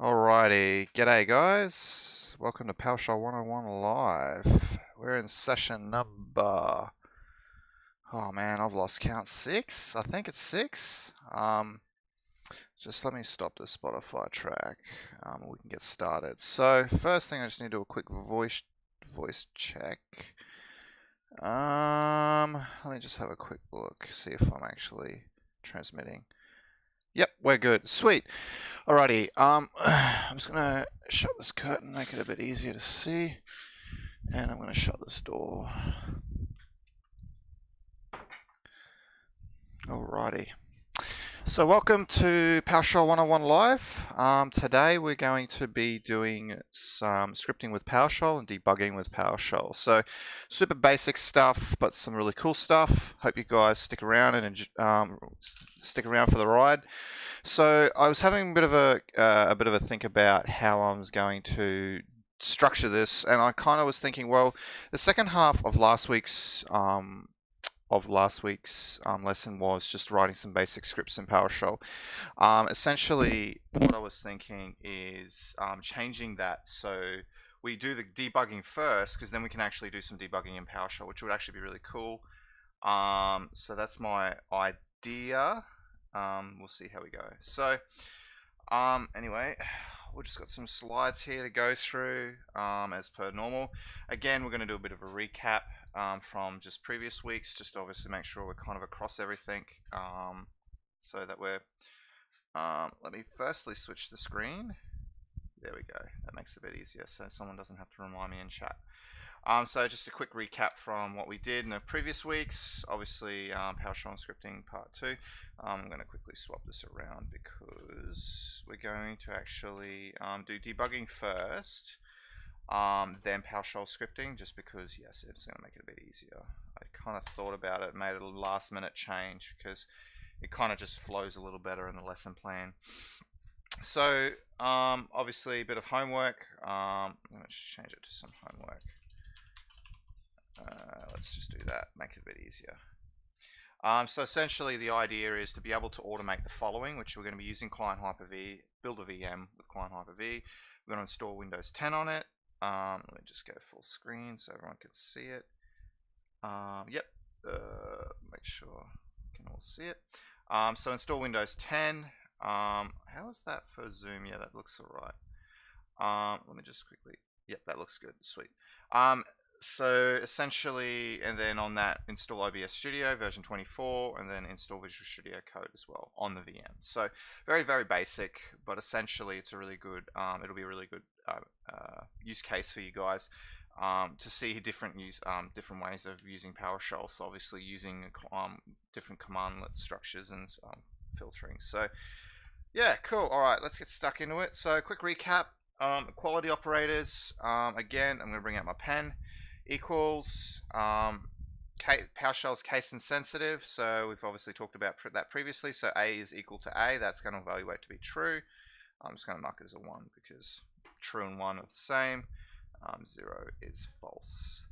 Alrighty, g'day guys. Welcome to PowerShell101Live. We're in session number, oh man, I've lost count, 6? I think it's 6. Just let me stop the Spotify track. We can get started. So first thing, I just need to do a quick voice check. Let me just have a quick look, see if I'm actually transmitting. Yep, we're good. Sweet. Alrighty. I'm just gonna shut this curtain, make it a bit easier to see, and I'm gonna shut this door. Alrighty. So welcome to PowerShell 101 Live. Today we're going to be doing some scripting with PowerShell and debugging with PowerShell. So super basic stuff, but some really cool stuff. Hope you guys stick around and stick around for the ride. So I was having a bit of a think about how I was going to structure this, and I kind of was thinking, well, the second half of last week's lesson was just writing some basic scripts in PowerShell. Essentially, what I was thinking is changing that so we do the debugging first, because then we can actually do some debugging in PowerShell, which would actually be really cool. So that's my idea. We'll see how we go. So anyway, we've just got some slides here to go through as per normal. Again, we're going to do a bit of a recap from just previous weeks, just to obviously make sure we're kind of across everything, so that we're let me firstly switch the screen. There we go. That makes it a bit easier, so someone doesn't have to remind me in chat. So just a quick recap from what we did in the previous weeks. Obviously, PowerShell scripting part 2. I'm going to quickly swap this around because we're going to actually do debugging first, then PowerShell scripting, just because, yes, it's going to make it a bit easier. I kind of thought about it, made a last minute change because it kind of just flows a little better in the lesson plan. So obviously a bit of homework. I'm going to change it to some homework. Let's just do that, make it a bit easier. So essentially the idea is to be able to automate the following, which we're going to be using Client Hyper-V, build a VM with Client Hyper-V. We're going to install Windows 10 on it. Let me just go full screen so everyone can see it. Yep, make sure you can all see it. So install Windows 10. How is that for Zoom? Yeah, that looks alright. Let me just quickly, yep, that looks good, sweet. So essentially, and then on that, install OBS Studio version 24, and then install Visual Studio Code as well on the VM. So very, very basic, but essentially it's a really good, it'll be a really good use case for you guys to see different different ways of using PowerShell. So obviously using different commandlet structures and filtering. So yeah, cool. All right, let's get stuck into it. So quick recap. Quality operators. Again, I'm going to bring out my pen. Equals. PowerShell is case insensitive, so we've obviously talked about that previously. So A is equal to A. That's going to evaluate to be true. I'm just going to mark it as a 1 because true and 1 are the same. 0 is false.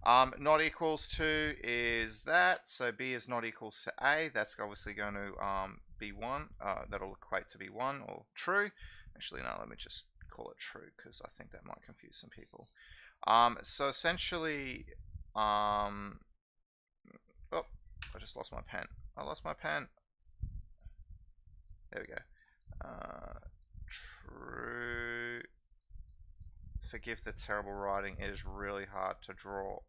Not equals to is that. So B is not equals to A. That's obviously going to be 1. That'll equate to be 1 or true. Actually, no, let me just call it true because I think that might confuse some people. So essentially, oh, I just lost my pen. I lost my pen. There we go. True. Forgive the terrible writing. It is really hard to draw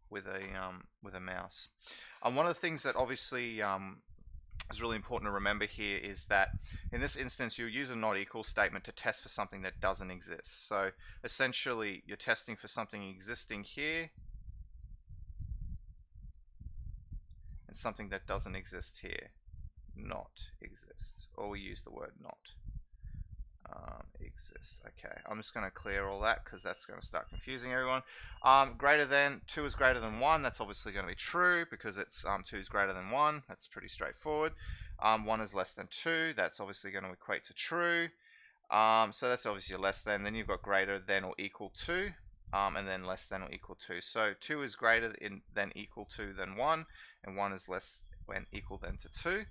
with a mouse. One of the things that obviously is really important to remember here is that in this instance you'll use a not equal statement to test for something that doesn't exist. So essentially you're testing for something existing here and something that doesn't exist here. Not exists, or we use the word not exists. Okay, I'm just going to clear all that because that's going to start confusing everyone. Greater than 2 is greater than 1. That's obviously going to be true because it's 2 is greater than 1. That's pretty straightforward. 1 is less than 2. That's obviously going to equate to true. So that's obviously less than. Then you've got greater than or equal to, and then less than or equal to. So 2 is greater than equal to than 1, and 1 is less than equal than to 2.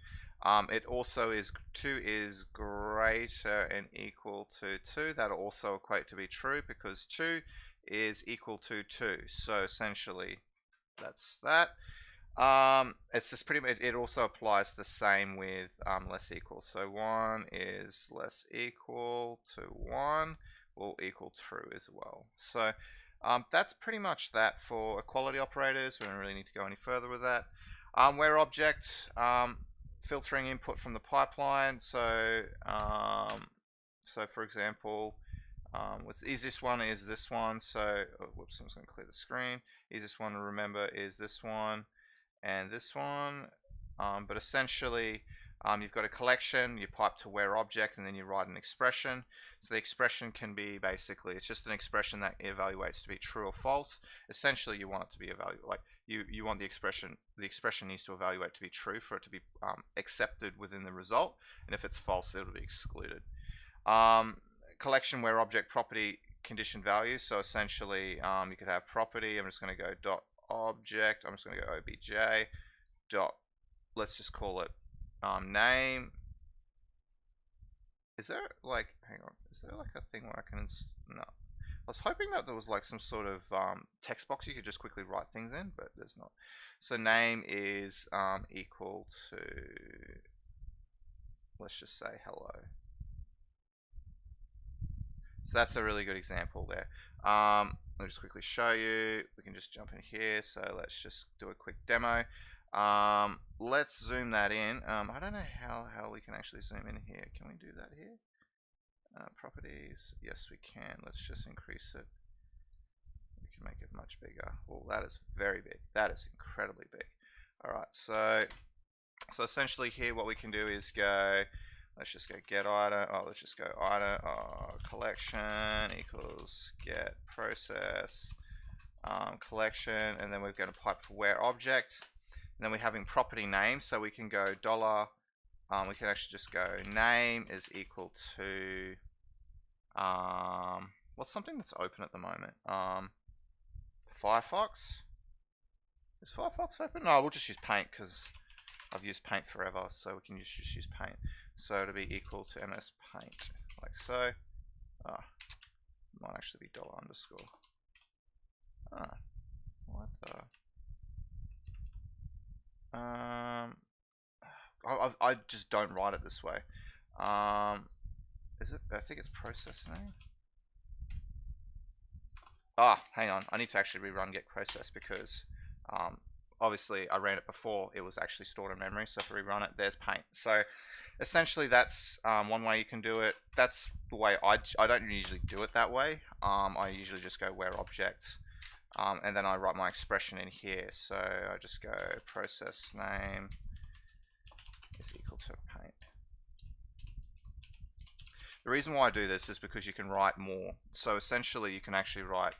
It also is 2 is greater and equal to 2. That'll also equate to be true because 2 is equal to 2. So essentially, that's that. It's just pretty much. It also applies the same with less equal. So 1 is less equal to 1 will equal true as well. So that's pretty much that for equality operators. We don't really need to go any further with that. Where object. Filtering input from the pipeline. So for example, is this one, is this one. So, whoops, I'm just going to clear the screen. Is this one, remember, is this one and this one. But essentially, you've got a collection, you pipe to where object, and then you write an expression. So the expression can be basically, it's just an expression that evaluates to be true or false. Essentially, you want it to be evaluated, like you want the expression needs to evaluate to be true for it to be accepted within the result, and if it's false, it'll be excluded. Collection where object property condition values. So essentially, you could have property. I'm just going to go dot object. I'm just going to go obj dot. Let's just call it name. Is there like, hang on, is there like a thing where I can no. I was hoping that there was like some sort of text box you could just quickly write things in, but there's not. So name is equal to, let's just say hello. So that's a really good example there. Let me just quickly show you. We can just jump in here. So let's just do a quick demo. Let's zoom that in. I don't know how we can actually zoom in here. Can we do that here? Properties. Yes, we can. Let's just increase it. We can make it much bigger. Well, that is very big. That is incredibly big. All right. So essentially here, what we can do is go. Let's just go get item. Oh, let's just go item collection equals get process collection, and then we're going to pipe for where object. And then we're having property name, so we can go dollar. We can actually just go name is equal to what's something that's open at the moment? Firefox. Is Firefox open? No, we'll just use Paint because I've used Paint forever, so we can just use Paint. So it'll be equal to ms paint, like so. Might actually be dollar underscore. What the? I just don't write it this way. Is it? I think it's process name. Hang on. I need to actually rerun get process because obviously I ran it before it was actually stored in memory. So if we rerun it, there's paint. So essentially that's one way you can do it. That's the way I don't usually do it that way. I usually just go where object, and then I write my expression in here. So I just go process name is equal to paint. The reason why I do this is because you can write more. So essentially you can actually write,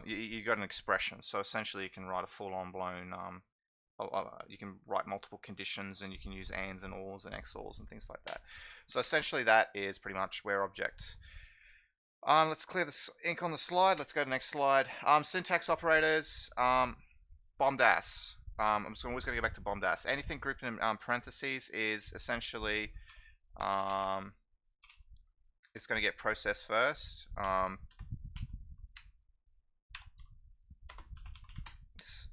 you got an expression. So essentially you can write a full-on blown, you can write multiple conditions, and you can use ands and ors and xors and things like that. So essentially that is pretty much where object. Let's clear this ink on the slide. Let's go to the next slide. Syntax operators, bombdas. I'm always going to go back to bombdas. Anything grouped in parentheses is essentially it's going to get processed first.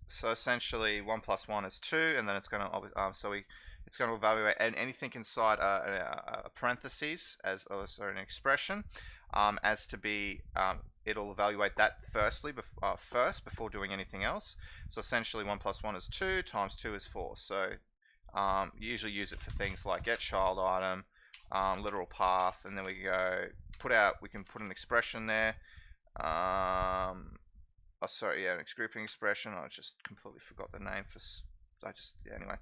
So essentially 1 + 1 is 2, and then it's going to it's going to evaluate anything inside a parentheses as an expression as to be it'll evaluate that first before doing anything else. So essentially 1 + 1 is 2 times 2 is 4. So you usually use it for things like get child item, literal path, and then we can put an expression there. Oh, sorry, yeah, an grouping expression. I just completely forgot the name anyway.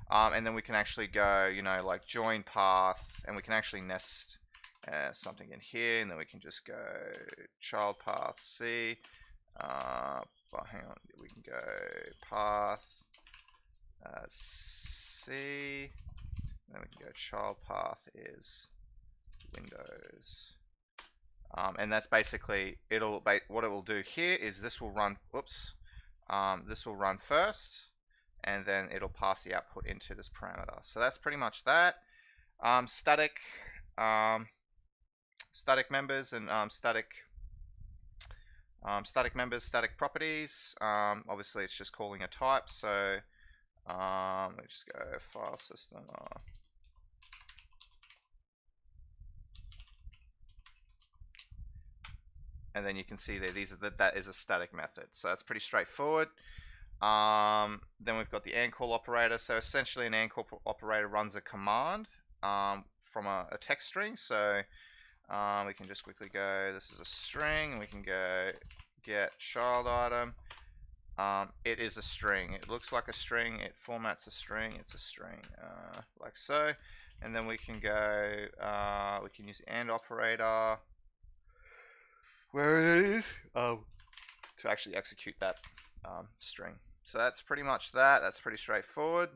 And then we can actually go, like join path, and we can actually nest something in here, and then we can just go child path C. Hang on, we can go path C, and then we can go child path is Windows. And that's basically what it will do here is this will run. This will run first, and then it'll pass the output into this parameter. So that's pretty much that. Static members and static members, static properties. Obviously, it's just calling a type. So let's just go file system. And then you can see there, that is a static method. So that's pretty straightforward. Then we've got the and call operator. So essentially an and call operator runs a command from a text string. So we can just quickly go, this is a string, and we can go get child item. It is a string. It looks like a string. It formats a string. It's a string, like so. And then we can go, we can use the and operator, where it is, to actually execute that string. So that's pretty much that. That's pretty straightforward.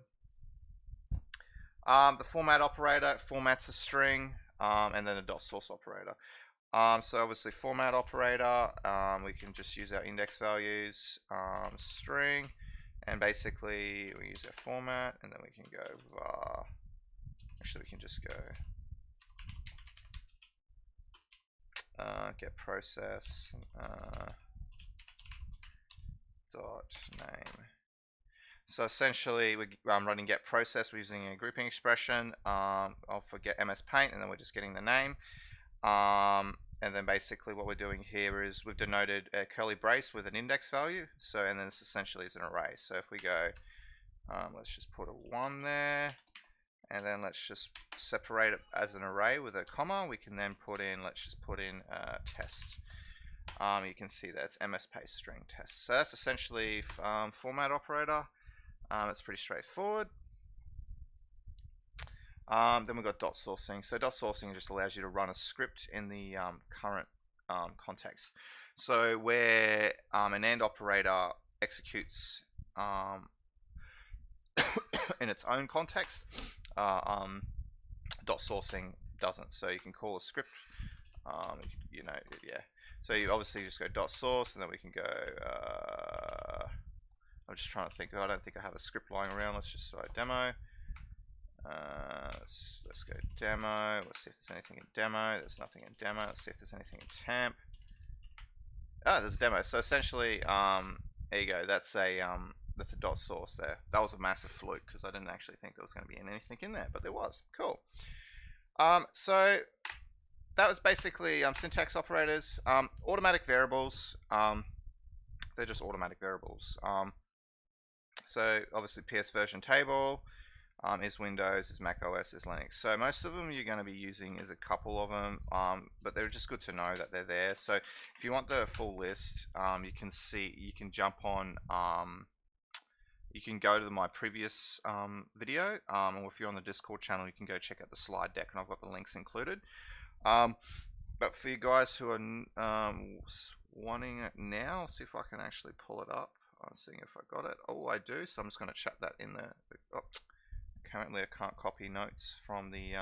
The format operator formats a string, and then a dot source operator. So obviously format operator, we can just use our index values, string, and basically we use our format, and then we can go var. Actually, we can just go get process dot name. So essentially I'm running get process. We're using a grouping expression. I'll forget MS Paint, and then we're just getting the name. And then basically what we're doing here is we've denoted a curly brace with an index value. So, and then this essentially is an array. So if we go, let's just put a 1 there, and then let's just separate it as an array with a comma. We can then put in, let's just put in test. You can see that it's MS Paste string test. So that's essentially format operator. It's pretty straightforward. Then we've got dot sourcing. So dot sourcing just allows you to run a script in the current context. So where an AND operator executes in its own context, dot sourcing doesn't. So you can call a script, yeah. So you obviously just go dot source, and then we can go. I'm just trying to think. I don't think I have a script lying around. Let's just write demo. Let's go demo. Let's see if there's anything in demo. There's nothing in demo. Let's see if there's anything in temp. There's demo. So essentially, there you go. That's a dot source there. That was a massive fluke because I didn't actually think there was going to be anything in there, but there was. Cool. So that was basically syntax operators. Automatic variables. They're just automatic variables. So obviously PS version table is Windows, is Mac OS, is Linux. So most of them you're going to be using is a couple of them, but they're just good to know that they're there. So if you want the full list, you can jump on, you can go to my previous video, or if you're on the Discord channel, you can go check out the slide deck, and I've got the links included. But for you guys who are wanting it now, I'll see if I can actually pull it up. I'm seeing if I got it. Oh, I do. So I'm just going to chat that in there. Oh, currently, I can't copy notes from the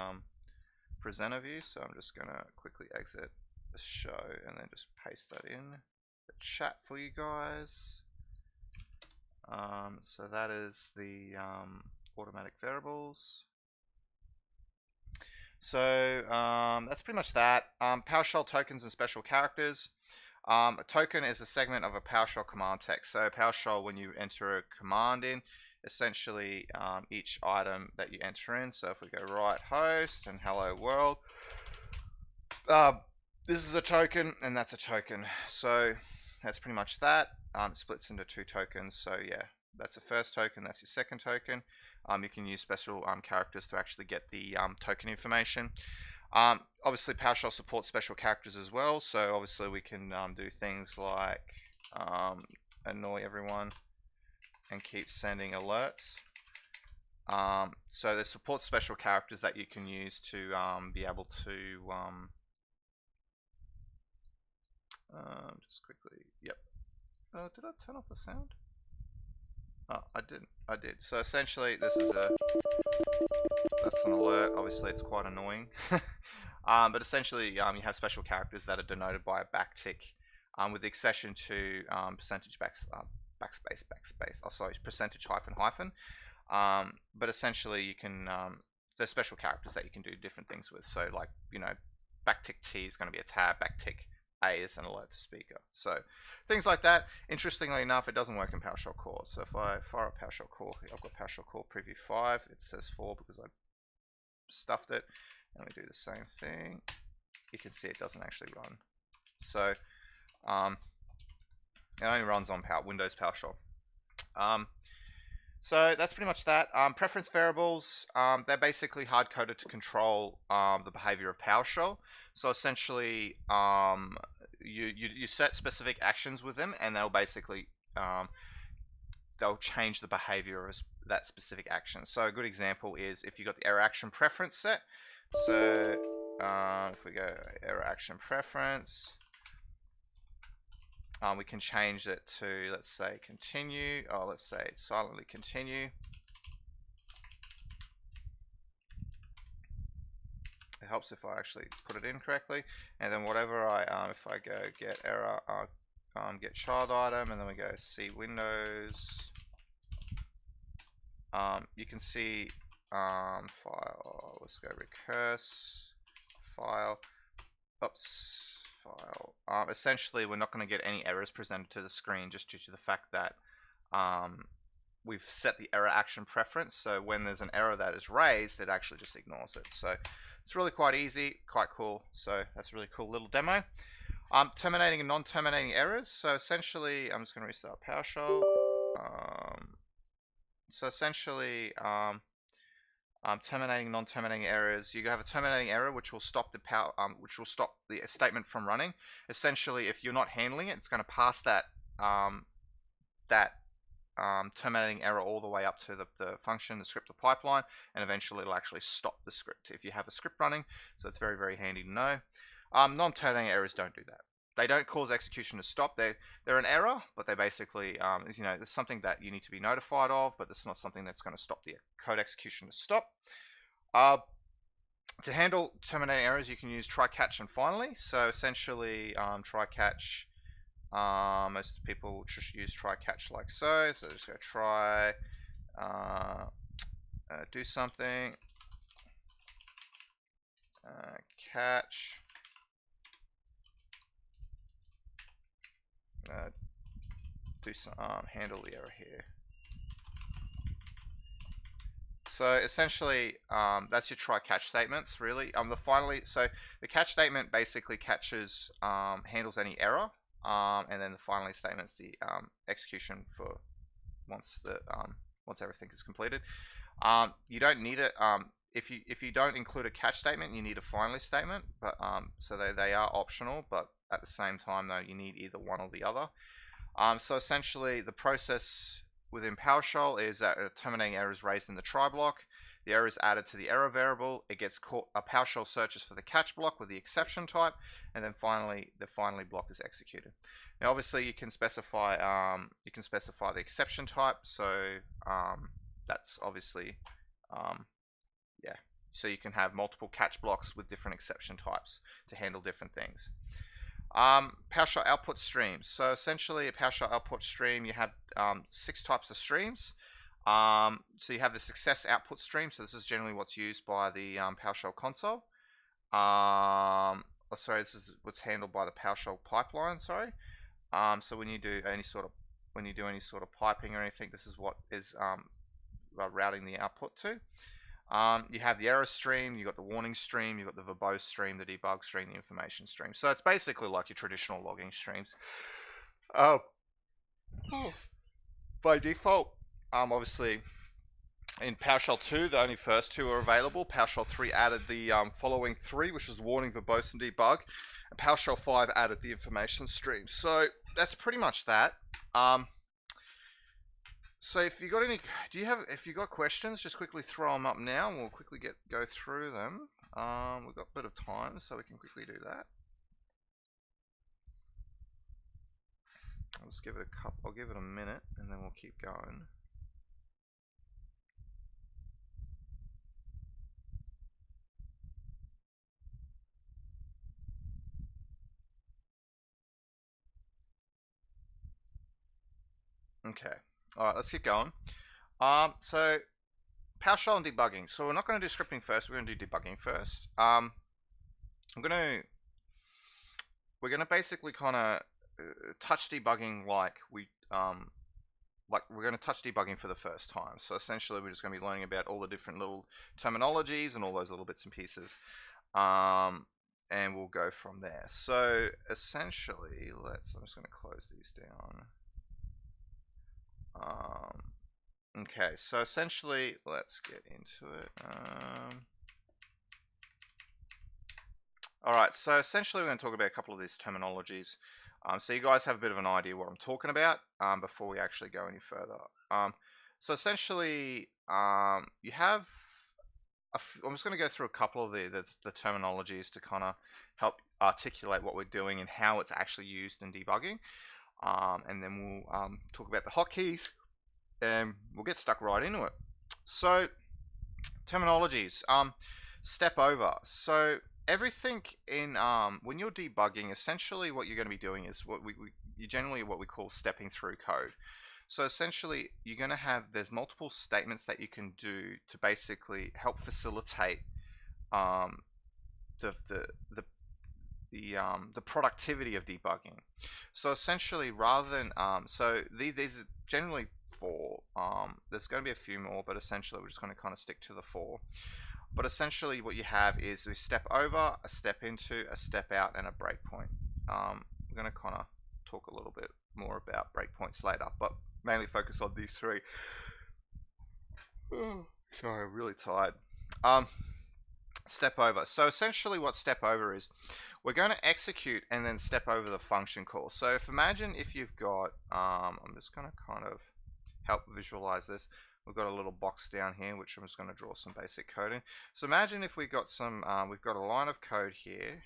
presenter view, so I'm just going to quickly exit the show and then just paste that in the chat for you guys. So that is the automatic variables. So that's pretty much that. PowerShell tokens and special characters. A token is a segment of a PowerShell command text. So PowerShell, when you enter a command in, essentially each item that you enter in. So if we go right host and hello world, this is a token and that's a token. So that's pretty much that. It splits into two tokens. So yeah, that's the first token, that's your second token. You can use special characters to actually get the token information. Obviously PowerShell supports special characters as well, so obviously we can do things like annoy everyone and keep sending alerts. So they support special characters that you can use to be able to just quickly, yep. Did I turn off the sound? Oh, I didn't. I did. So essentially, that's an alert. Obviously, it's quite annoying. But essentially, you have special characters that are denoted by a backtick, with the exception to percentage backspace. Oh, sorry, percentage hyphen hyphen. But essentially, you can there's special characters that you can do different things with. So, like, backtick T is going to be a tab. Backtick A is an alert to speaker. So things like that. Interestingly enough, it doesn't work in PowerShell Core. So if I fire up PowerShell Core, I've got PowerShell Core Preview 5. It says 4 because I stuffed it. And we do the same thing. You can see it doesn't actually run. So it only runs on Windows PowerShell. So that's pretty much that. Preference variables, they're basically hard-coded to control the behavior of PowerShell. So essentially, you set specific actions with them, and they'll basically they'll change the behavior of that specific action. So a good example is if you got the error action preference set. So if we go error action preference, we can change it to, let's say, continue. Oh, let's say silently continue. It helps if I actually put it in correctly. And then whatever if I go get error, get child item, and then we go see Windows. You can see file. Let's go recurse file. Oops. File. Essentially, we're not going to get any errors presented to the screen just due to the fact that we've set the error action preference. So when there's an error that is raised, it actually just ignores it. So it's really quite easy, quite cool. So that's a really cool little demo. Terminating and non-terminating errors. So essentially, I'm just going to restart PowerShell. So essentially, terminating, non-terminating errors. You have a terminating error, which will stop the statement from running. Essentially, if you're not handling it, it's going to pass that terminating error all the way up to the function, the script, or pipeline, and eventually it'll actually stop the script if you have a script running. So it's very, very handy to know. Non-terminating errors don't do that. They don't cause execution to stop. They're an error, but they basically, there's something that you need to be notified of, but it's not something that's going to stop the code execution to stop. To handle terminating errors, you can use try, catch, and finally. So essentially, try, catch. Most people just use try, catch like so. So just go try, do something, catch. Do some handle the error here. So essentially, that's your try catch statements really. So the catch statement basically catches, handles any error, and then the finally statement's the execution for once everything is completed. You don't need it. If you don't include a catch statement, you need a finally statement. But so they are optional, but at the same time though, you need either one or the other. So essentially, the process within PowerShell is that a terminating error is raised in the try block. The error is added to the error variable. It gets caught. A PowerShell searches for the catch block with the exception type, and then finally the finally block is executed. Now, obviously, you can specify the exception type. So that's obviously yeah. So you can have multiple catch blocks with different exception types to handle different things. PowerShell output streams. So essentially, a PowerShell output stream, you have 6 types of streams. So you have the success output stream. So this is generally what's used by the PowerShell console. Sorry, this is what's handled by the PowerShell pipeline. Sorry. So when you do any sort of piping or anything, this is what is routing the output to. You have the error stream, you've got the warning stream, you've got the verbose stream, the debug stream, the information stream. So it's basically like your traditional logging streams. By default, obviously in PowerShell 2, the only first 2 are available. PowerShell 3 added the following 3, which was warning, verbose, and debug. And PowerShell 5 added the information stream. So that's pretty much that. So if you got questions, just quickly throw them up now, and we'll quickly go through them. We've got a bit of time, so we can quickly do that. I'll give it a minute, and then we'll keep going. Okay. All right, let's keep going. So PowerShell and debugging. So we're not going to do scripting first. We're going to do debugging first. We're going to basically kind of touch debugging like we're going to touch debugging for the first time. So essentially, we're just going to be learning about all the different little terminologies and all those little bits and pieces. And we'll go from there. So essentially, I'm just going to close these down. Okay, so essentially, let's get into it. Alright, so essentially we're going to talk about a couple of these terminologies. So you guys have a bit of an idea what I'm talking about before we actually go any further. So essentially, you have, I'm just going to go through a couple of the terminologies to kind of help articulate what we're doing and how it's actually used in debugging. And then we'll talk about the hotkeys, and we'll get stuck right into it. So, terminologies. Step over. So everything in when you're debugging, essentially what you're going to be doing is what we call stepping through code. So essentially, you're going to have there's multiple statements that you can do to basically help facilitate the productivity of debugging. So essentially, rather than these are generally 4. There's going to be a few more, but essentially we're just going to kind of stick to the 4. But essentially, what you have is a step over, a step into, a step out, and a breakpoint. We're going to kind of talk a little bit more about breakpoints later, but mainly focus on these 3. Sorry, I'm really tired. Step over. So essentially, what step over is, we're going to execute and then step over the function call. So imagine if you've got, I'm just going to kind of help visualize this. We've got a little box down here, which I'm just going to draw some basic code in. So imagine if we've got a line of code here,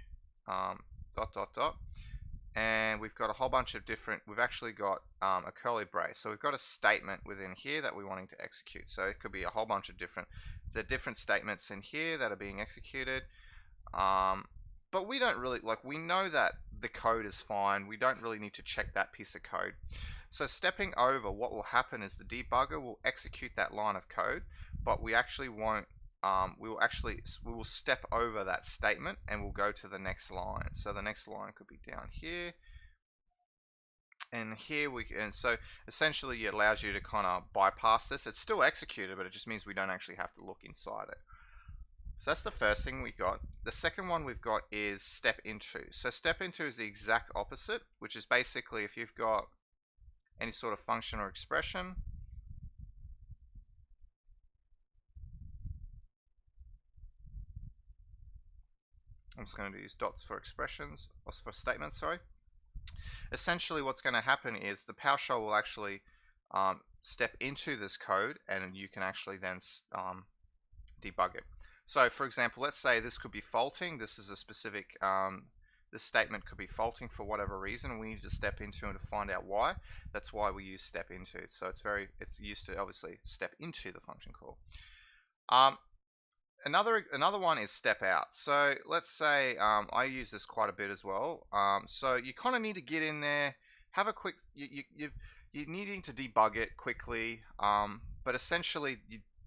and we've got a whole bunch of different, we've actually got a curly brace. So we've got a statement within here that we're wanting to execute. So it could be a whole bunch of different statements in here that are being executed. But we don't really, we know that the code is fine. We don't really need to check that piece of code. So stepping over, what will happen is the debugger will execute that line of code, but we actually won't, we will step over that statement and we'll go to the next line. So the next line could be down here. And here so essentially it allows you to kind of bypass this. It's still executed, but it just means we don't actually have to look inside it. So that's the first thing we got. The second one we've got is step into. So step into is the exact opposite, which is basically if you've got any sort of function or expression, I'm just going to use dots for expressions, or for statements, sorry. Essentially what's going to happen is the PowerShell will actually step into this code, and you can actually then debug it. So for example, let's say this could be faulting. This is a specific, this statement could be faulting for whatever reason, and we need to step into it to find out why. That's why we use step into. So it's used to obviously step into the function call. Another one is step out. So let's say I use this quite a bit as well. So you kind of need to get in there, have a quick, you're needing to debug it quickly, but essentially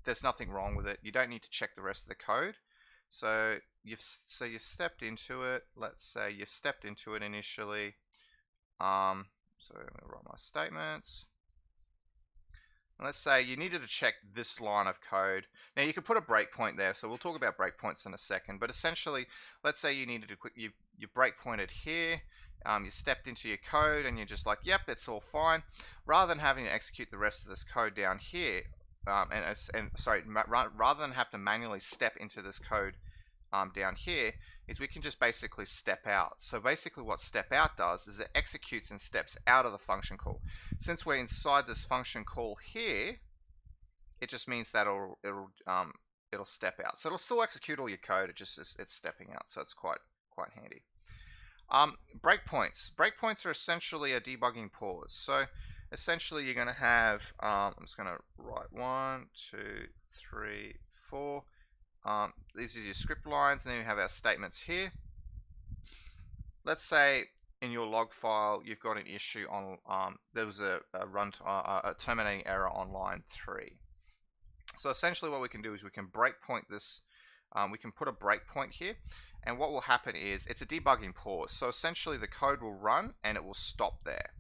there's nothing wrong with it. You don't need to check the rest of the code. So you've stepped into it. Let's say you've stepped into it initially. So I'm going to write my statements. Let's say you needed to check this line of code. Now you could put a breakpoint there, so we'll talk about breakpoints in a second. But essentially, let's say you needed to you breakpointed here, you stepped into your code, and you're just like, yep, it's all fine. Rather than having to execute the rest of this code down here, rather than have to manually step into this code down here, is we can just basically step out. So basically what step out does is it executes and steps out of the function call. Since we're inside this function call here, it just means that it'll step out. So it'll still execute all your code, it's stepping out. So it's quite handy. Breakpoints. Breakpoints are essentially a debugging pause. So essentially you're going to have, I'm just going to write 1, 2, 3, 4. These are your script lines, and then you have our statements here. Let's say in your log file you've got an issue on there was a terminating error on line 3. So essentially what we can do is we can breakpoint this. We can put a breakpoint here, and what will happen is it's a debugging pause. So essentially the code will run and it will stop there.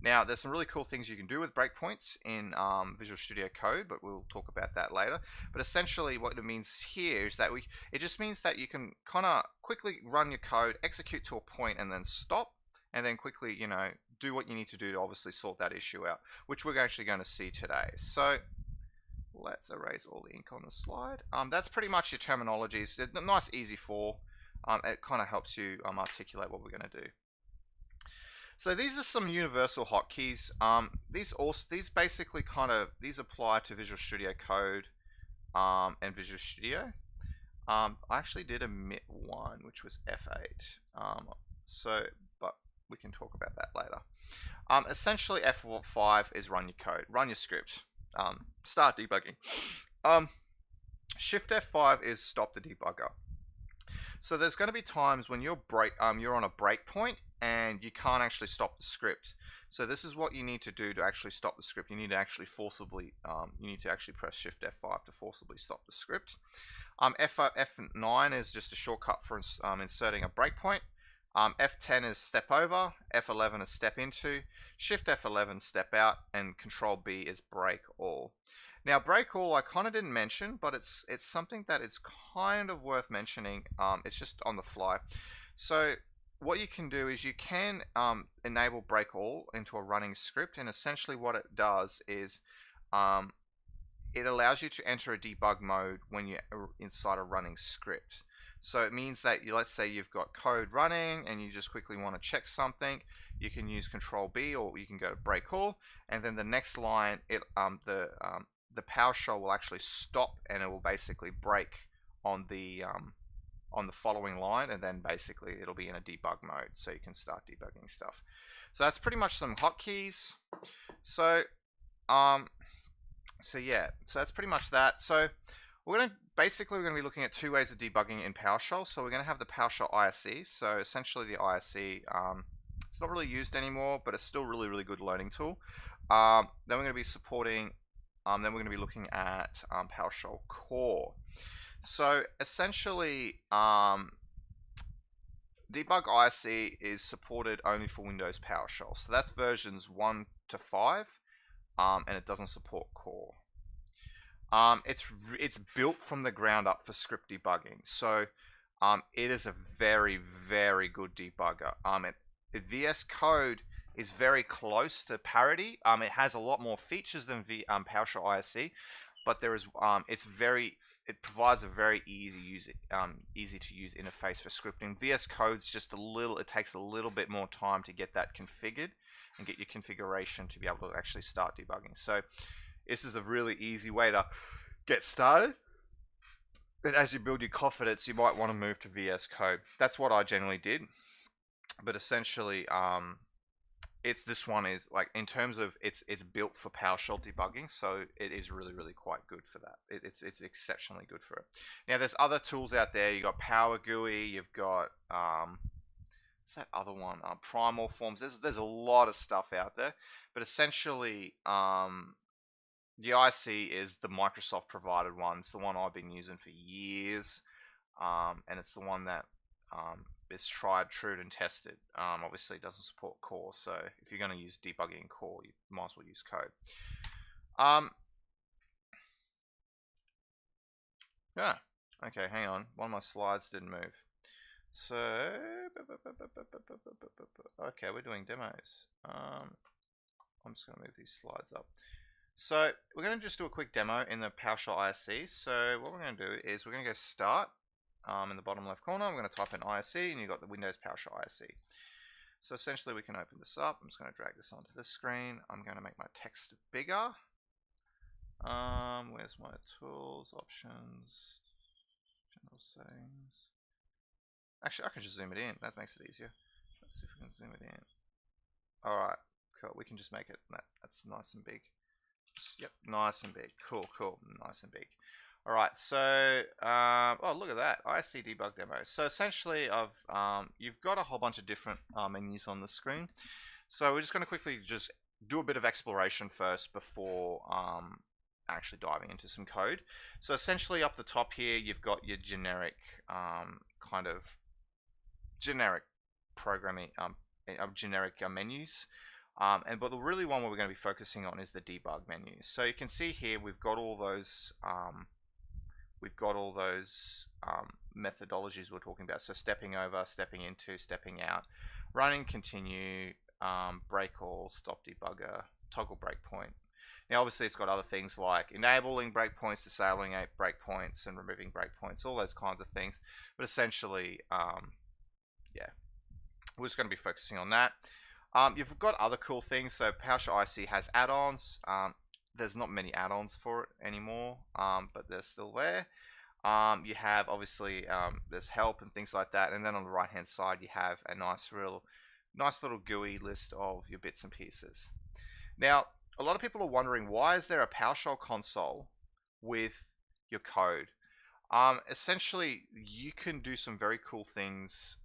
Now, there's some really cool things you can do with breakpoints in Visual Studio Code, but we'll talk about that later. But essentially what it means here is that it just means that you can kind of quickly run your code, execute to a point, and then stop, and then quickly, do what you need to do to obviously sort that issue out, which we're actually going to see today. So let's erase all the ink on the slide. That's pretty much your terminologies. It's a nice, easy for. It kind of helps you articulate what we're going to do. So these are some universal hotkeys. These basically these apply to Visual Studio Code and Visual Studio. I actually did omit one, which was F8. But we can talk about that later. Essentially, F5 is run your code, run your script, start debugging. Shift F5 is stop the debugger. So there's going to be times when you're on a breakpoint and you can't actually stop the script. So this is what you need to do to actually stop the script. You need to actually press Shift F5 to forcibly stop the script. F9 is just a shortcut for inserting a breakpoint. F10 is step over, F11 is step into, Shift F11 step out, and Control B is break all. Now, break all I kind of didn't mention, but it's something that it's kind of worth mentioning. It's just on the fly. So what you can do is you can enable break all into a running script, and essentially what it does is it allows you to enter a debug mode when you're inside a running script. So it means that let's say you've got code running and you just quickly want to check something, you can use Control B, or you can go to break all, and then the next line the PowerShell will actually stop, and it will basically break on the following line, and then basically it'll be in a debug mode, so you can start debugging stuff. So that's pretty much some hotkeys. So yeah, so that's pretty much that. So we're going to be looking at two ways of debugging in PowerShell. So we're going to have the PowerShell Ise. So essentially the Ise, it's not really used anymore, but it's still really, really good learning tool. Then we're going to be supporting. Then we're going to be looking at PowerShell Core. So essentially, Debug Ise is supported only for Windows PowerShell. So that's versions 1 to 5, and it doesn't support Core. It's built from the ground up for script debugging. So it is a very, very good debugger. VS Code is very close to parity. It has a lot more features than PowerShell Ise, but there is it's very it provides a very easy to use interface for scripting. VS Code's just it takes a little bit more time to get that configured and get your configuration to be able to actually start debugging. So this is a really easy way to get started. But as you build your confidence, you might want to move to VS Code. That's what I generally did. But essentially, this one is like, in terms of it's built for PowerShell debugging, so it is really quite good for that. It's exceptionally good for it. Now there's other tools out there. You got Power GUI, you've got what's that other one? Primal Forms. There's a lot of stuff out there, but essentially the IC is the Microsoft provided one. It's the one I've been using for years, and it's the one that is tried, true, and tested. Obviously, it doesn't support core, so if you're going to use debugging in core, you might as well use code. Yeah. Okay, hang on. One of my slides didn't move. So, okay, we're doing demos. I'm just going to move these slides up. So we're going to just do a quick demo in the PowerShell Ise. So what we're going to do is we're going to go Start in the bottom left corner. We're going to type in Ise, and you've got the Windows PowerShell Ise. So essentially we can open this up. I'm just going to drag this onto this screen. I'm going to make my text bigger. Where's my tools, options, general settings? Actually, I can just zoom it in. That makes it easier. Let's see if we can zoom it in. Alright, cool. We can just make it, that's nice and big. Yep, nice and big. Cool, nice and big. All right, so oh, look at that, Ise debug demo. So essentially, you've got a whole bunch of different menus on the screen. So we're just going to quickly just do a bit of exploration first before actually diving into some code. So essentially, up the top here, you've got your generic kind of generic programming, generic menus. But the really one we're going to be focusing on is the debug menu. So you can see here we've got all those methodologies we're talking about. So stepping over, stepping into, stepping out, running, continue, break all, stop debugger, toggle breakpoint. Now obviously it's got other things like enabling breakpoints, disabling breakpoints, and removing breakpoints, all those kinds of things. But essentially, yeah, we're just going to be focusing on that. You've got other cool things. So PowerShell Ise has add-ons. There's not many add-ons for it anymore, but they're still there. You have obviously there's help and things like that, and then on the right-hand side you have a nice little GUI list of your bits and pieces. Now, a lot of people are wondering, why is there a PowerShell console with your code? Essentially, you can do some very cool things.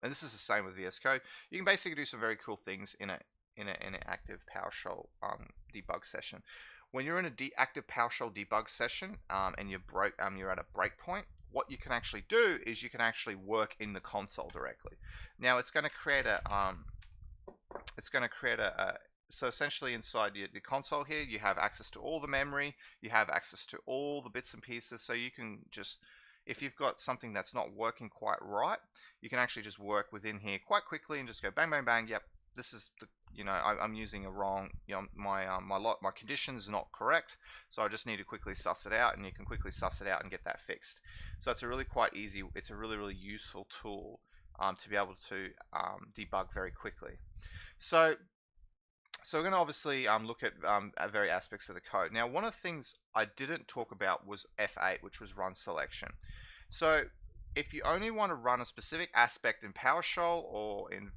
And this is the same with VS Code. You can basically do some very cool things in an active PowerShell debug session. When you're in an active PowerShell debug session and you're at a breakpoint, what you can actually do is you can actually work in the console directly. Now it's going to create so essentially inside the console here, you have access to all the memory, you have access to all the bits and pieces, so you can just, if you've got something that's not working quite right, you can actually just work within here quite quickly and just go bang, bang, bang. Yep, this is the, I'm using a wrong, my condition is not correct, so I just need to quickly suss it out, and you can quickly suss it out and get that fixed. So it's a really really useful tool to be able to debug very quickly. So we're going to obviously look at various aspects of the code. Now, one of the things I didn't talk about was F8, which was run selection. So if you only want to run a specific aspect in PowerShell or in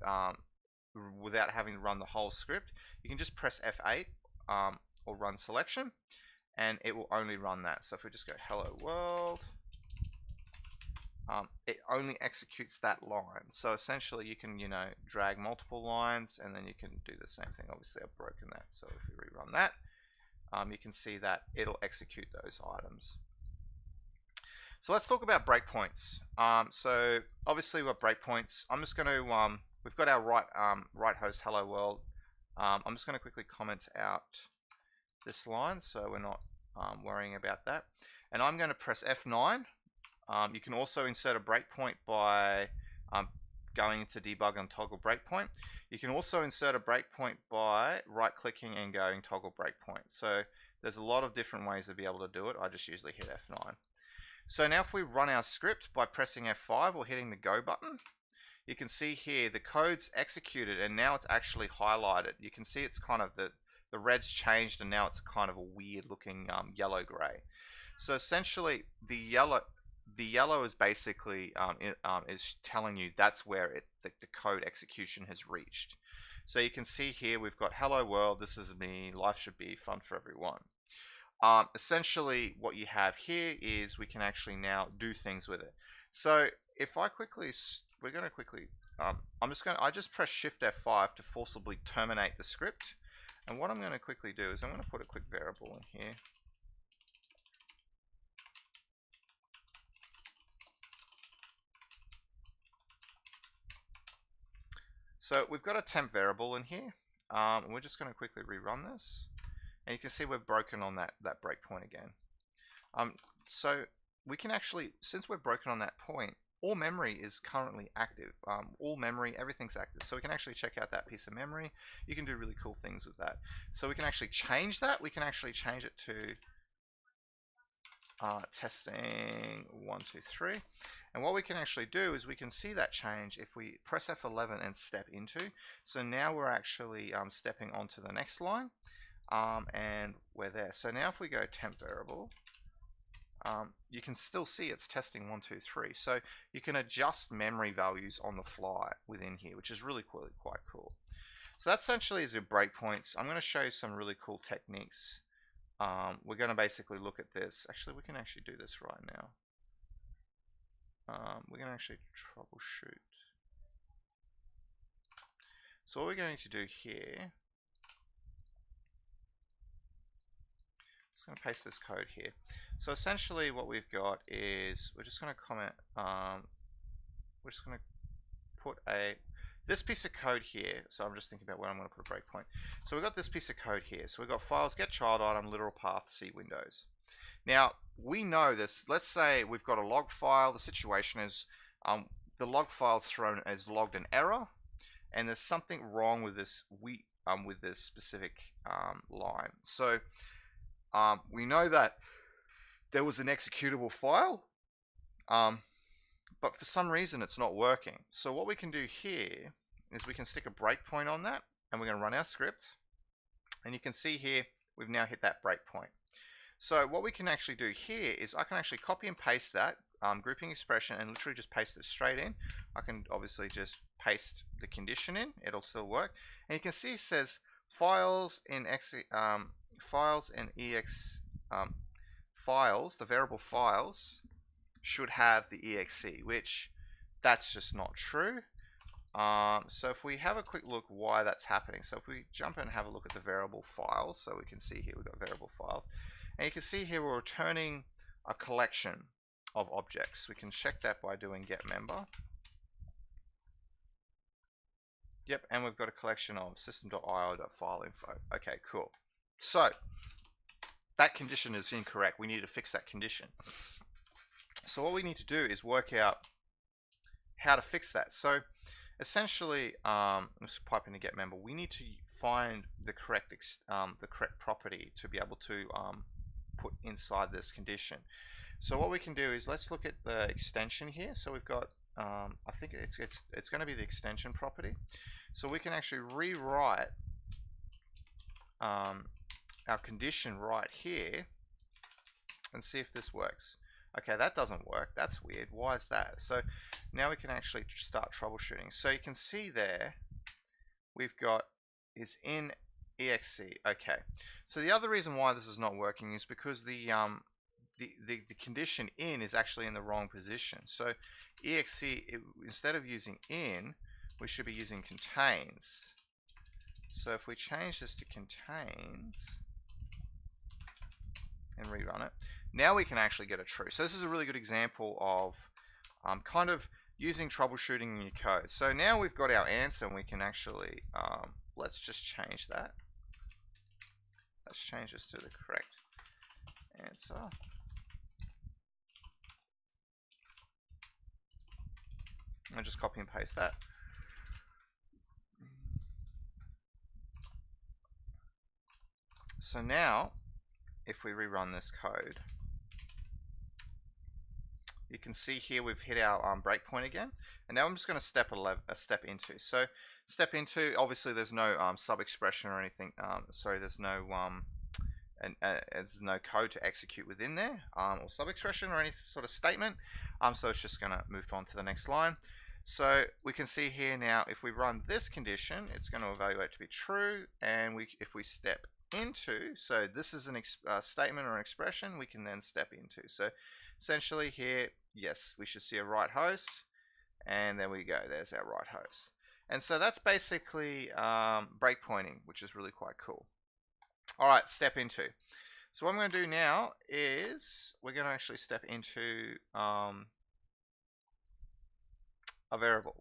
without having to run the whole script, you can just press F8 or run selection, and it will only run that. So if we just go hello world, it only executes that line. So essentially you can, drag multiple lines, and then you can do the same thing. Obviously I've broken that, so if we rerun that, you can see that it'll execute those items. So let's talk about breakpoints. So obviously we've got breakpoints. I'm just going to, we've got our right host hello world. I'm just going to quickly comment out this line so we're not worrying about that. And I'm going to press F9. You can also insert a breakpoint by going into debug and toggle breakpoint. You can also insert a breakpoint by right-clicking and going toggle breakpoint. So There's a lot of different ways to be able to do it. I just usually hit F9. So now if we run our script by pressing F5 or hitting the go button, you can see here the code's executed and now it's actually highlighted. You can see it's kind of the red's changed and now it's kind of a weird looking yellow gray. So essentially the yellow is basically is telling you that's where the code execution has reached. So you can see here we've got hello world, this is me, life should be fun for everyone. Essentially what you have here is we can actually now do things with it. So if I quickly, we're going to quickly, I just press Shift F5 to forcibly terminate the script. And what I'm going to quickly do is I'm going to put a quick variable in here. So we've got a temp variable in here. And we're just going to quickly rerun this. And you can see we've broken on that breakpoint again. So we can actually, since we're broken on that point, all memory is currently active. All memory, everything's active. So we can actually check out that piece of memory. You can do really cool things with that. So we can actually change that. We can actually change it to testing 1, 2, 3. And what we can actually do is we can see that change if we press F11 and step into. So now we're actually stepping onto the next line. And we're there. So now if we go temp variable, you can still see it's testing 1, 2, 3. So you can adjust memory values on the fly within here, which is really quite cool. So that essentially is your breakpoints. I'm going to show you some really cool techniques. We're going to basically look at this. Actually, we can actually do this right now. We're going to actually troubleshoot. So what we're going to do here, I'm going to paste this code here. So essentially what we've got is we're just going to comment, we're just going to put this piece of code here. So I'm just thinking about where I'm going to put a breakpoint. So we've got this piece of code here. So we've got files, get child item, literal path, see windows. Now we know this. Let's say we've got a log file. The situation is the log file's thrown as logged an error, and there's something wrong with this specific line. So we know that there was an executable file, but for some reason it's not working. So what we can do here is we can stick a breakpoint on that, and we're going to run our script. And you can see here we've now hit that breakpoint. So what we can actually do here is I can actually copy and paste that grouping expression and literally just paste it straight in. I can obviously just paste the condition in, it'll still work. And you can see it says files in files, the variable files should have the exe, which that's just not true. So if we have a quick look why that's happening, so if we jump in and have a look at the variable files, so we can see here we've got variable files, and you can see here we're returning a collection of objects. We can check that by doing get member. Yep, and we've got a collection of system.io.fileinfo. Okay, cool. So that condition is incorrect. We need to fix that condition. So what we need to do is work out how to fix that. So essentially, let's pipe in to get member. We need to find the correct property to be able to put inside this condition. So what we can do is let's look at the extension here. So we've got I think it's going to be the extension property. So we can actually rewrite our condition right here and see if this works. Okay, that doesn't work. That's weird. Why is that? So now we can actually start troubleshooting. So you can see there we've got is in exe. Okay. So the other reason why this is not working is because the condition in is actually in the wrong position. So exe, instead of using in, we should be using contains. So if we change this to contains and rerun it, now we can actually get a true. So this is a really good example of kind of using troubleshooting in your code. So now we've got our answer, and we can actually let's just change that. Let's change this to the correct answer. And just copy and paste that. So now if we rerun this code, you can see here we've hit our breakpoint again, and now I'm just going to step into. So step into, obviously there's no sub expression or anything. Sorry, there's no code to execute within there, or sub expression or any sort of statement. So it's just going to move on to the next line. So we can see here now, if we run this condition, it's going to evaluate to be true, and if we step into, so this is a statement or an expression, we can then step into. So essentially here, yes, we should see a right host, and there we go, there's our right host. And so that's basically breakpointing, which is really quite cool. All right, step into. So what I'm going to do now is we're going to actually step into a variable.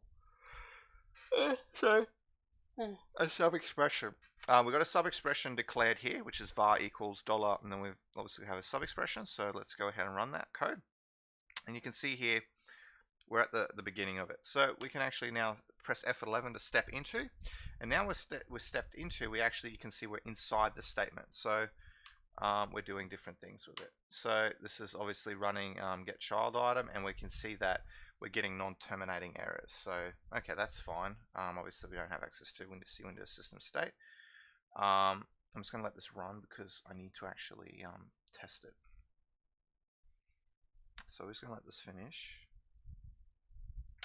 So a sub expression. We've got a sub expression declared here, which is var equals $, and then we obviously have a sub expression. So let's go ahead and run that code. And you can see here we're at the beginning of it. So we can actually now press F11 to step into, and now we're stepped into. You can see we're inside the statement. So we're doing different things with it. So this is obviously running get child item, and we can see that we're getting non-terminating errors. So okay, that's fine. Obviously we don't have access to Windows system state. I'm just going to let this run because I need to actually test it. So we're just going to let this finish.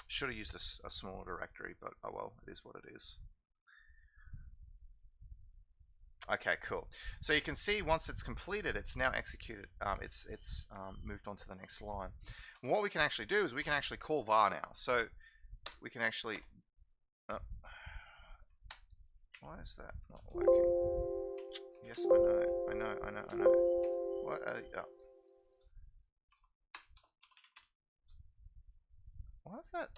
Should have used a smaller directory, but oh well, it is what it is. Okay, cool. So you can see once it's completed, it's now executed. It's moved on to the next line. And what we can actually do is we can actually call var now. So we can actually. Why is that not working? Yes, I know. What? Why is that?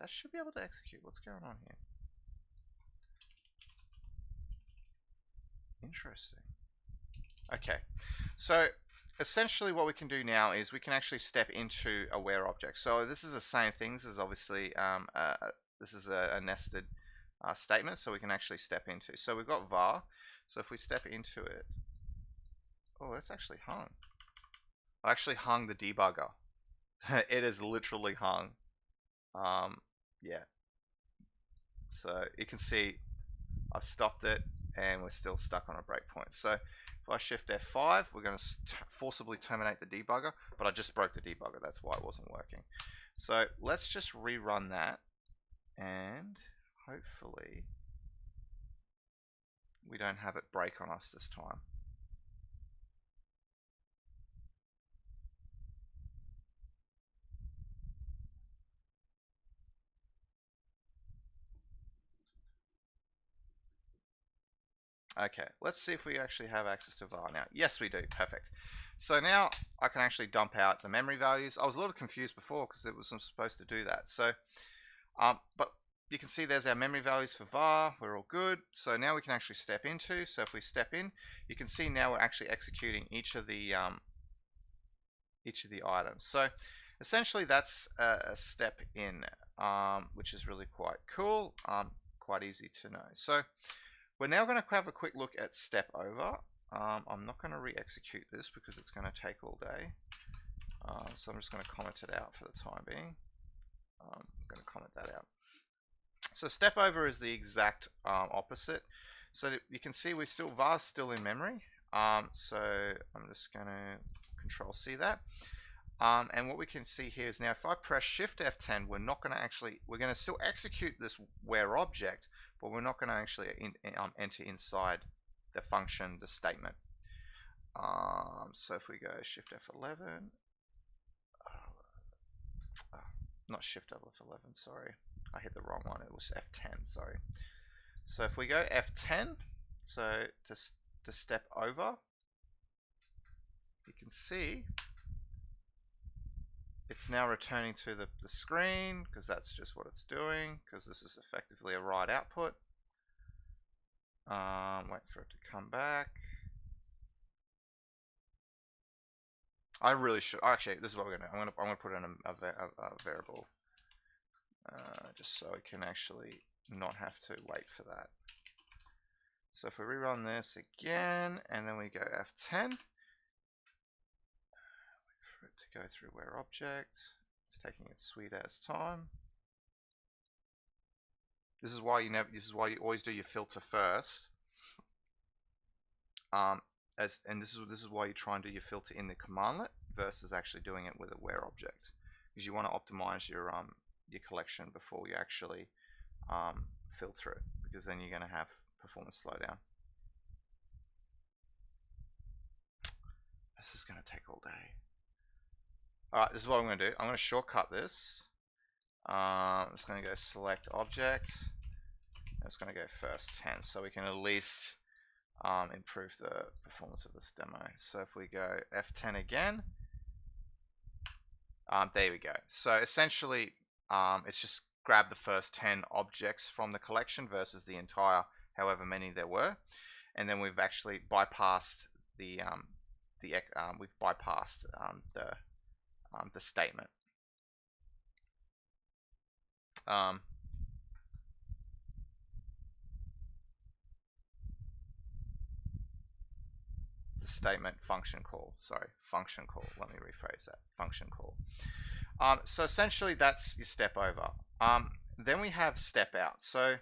That should be able to execute. What's going on here? Interesting. Okay, so essentially what we can do now is we can actually step into a where object. So this is the same thing. This is obviously this is a nested statement, so we can actually step into. So we've got var. So if we step into it, oh, it's actually hung. I actually hung the debugger. It is literally hung. Yeah. So you can see I've stopped it, and we're still stuck on a breakpoint. So if I shift F5, we're going to forcibly terminate the debugger, but I just broke the debugger. That's why it wasn't working. So let's just rerun that, and hopefully we don't have it break on us this time. Okay, let's see if we actually have access to var now. Yes, we do. Perfect. So now I can actually dump out the memory values. I was a little confused before because it wasn't supposed to do that. So, but you can see there's our memory values for var. We're all good. So now we can actually step into. So if we step in, you can see now we're actually executing each of the items. So essentially that's a step in, which is really quite cool, quite easy to know. So we're now going to have a quick look at step over. I'm not going to re-execute this because it's going to take all day. So I'm just going to comment it out for the time being. I'm going to comment that out. So step over is the exact opposite. So you can see var's still in memory. So I'm just going to Control C that. And what we can see here is now if I press Shift F10, we're going to still execute this where object, but we're not going to actually enter inside the function, the statement. So if we go Shift F11, not Shift F11, sorry, I hit the wrong one. It was F10, sorry. So if we go F10, so to step over, you can see it's now returning to the screen because that's just what it's doing, because this is effectively a write output. Wait for it to come back. I really should. Actually, this is what we're gonna. I'm gonna put in a variable, just so I can actually not have to wait for that. So if we rerun this again, and then we go F10, wait for it to go through where object. It's taking its sweet ass time. This is why you always do your filter first. This is why you try and do your filter in the commandlet versus actually doing it with a where object, because you want to optimize your collection before you actually filter it, because then you're going to have performance slowdown. This is going to take all day. Alright, this is what I'm going to do. I'm going to shortcut this. I'm just going to go select object. It's going to go first 10, so we can at least improve the performance of this demo. So if we go F10 again, there we go. So essentially, it's just grab the first 10 objects from the collection versus the entire however many there were, and then we've actually bypassed the statement. The statement function call. Sorry, function call. Let me rephrase that. Function call. So essentially, that's your step over. Then we have step out. So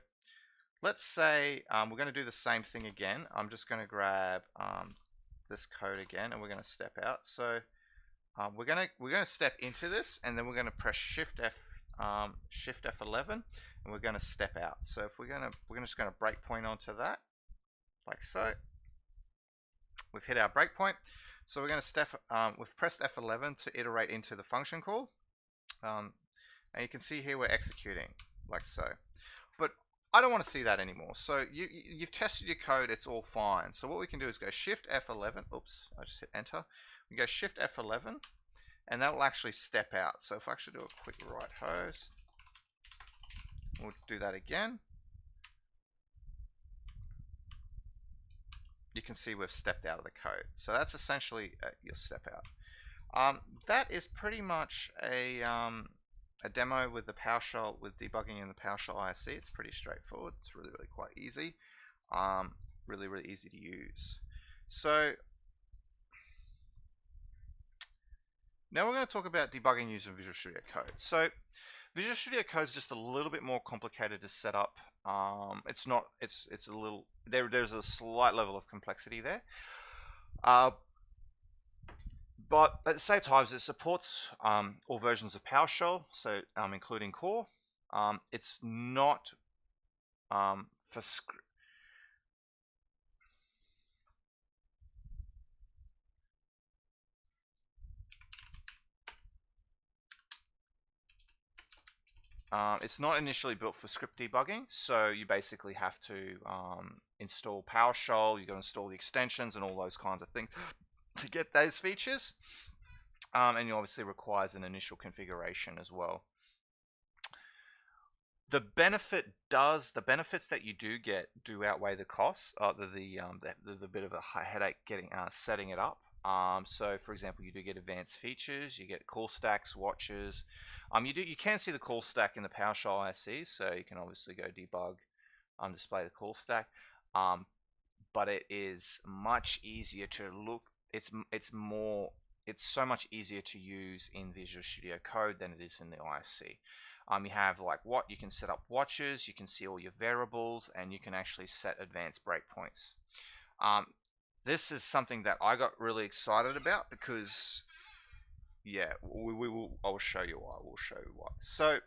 let's say we're going to do the same thing again. I'm just going to grab this code again, and we're going to step out. So we're going to step into this, and then we're going to press Shift F11, and we're going to step out. So if we're just going to breakpoint onto that, like so. We've hit our breakpoint. So we're going to step. We've pressed F11 to iterate into the function call, and you can see here we're executing like so. But I don't want to see that anymore. So you've tested your code, it's all fine. So what we can do is go Shift F11. Oops, I just hit Enter. We go Shift F11, and that will actually step out. So if I actually do a quick right host, we'll do that again. You can see we've stepped out of the code. So that's essentially your step out. That is pretty much a demo with the PowerShell, with debugging in the PowerShell Ise. It's pretty straightforward. It's really quite easy. Really easy to use. So now we're going to talk about debugging using Visual Studio Code. So Visual Studio Code is just a little bit more complicated to set up. It's a little, there's a slight level of complexity there. But at the same time, it supports all versions of PowerShell, so including core. It's not for script. It's not initially built for script debugging, so you basically have to install PowerShell. You got to install the extensions and all those kinds of things to get those features, and it obviously requires an initial configuration as well. The benefits that you do get do outweigh the costs. The bit of a headache getting setting it up. So for example, you do get advanced features, you get call stacks, watches. You can see the call stack in the PowerShell Ise, so you can obviously go debug, display the call stack. But it is much easier to look. It's so much easier to use in Visual Studio Code than it is in the Ise. You have you can set up watches, you can see all your variables, and you can actually set advanced breakpoints. This is something that I got really excited about because, yeah, I will show you why. We'll show you why. So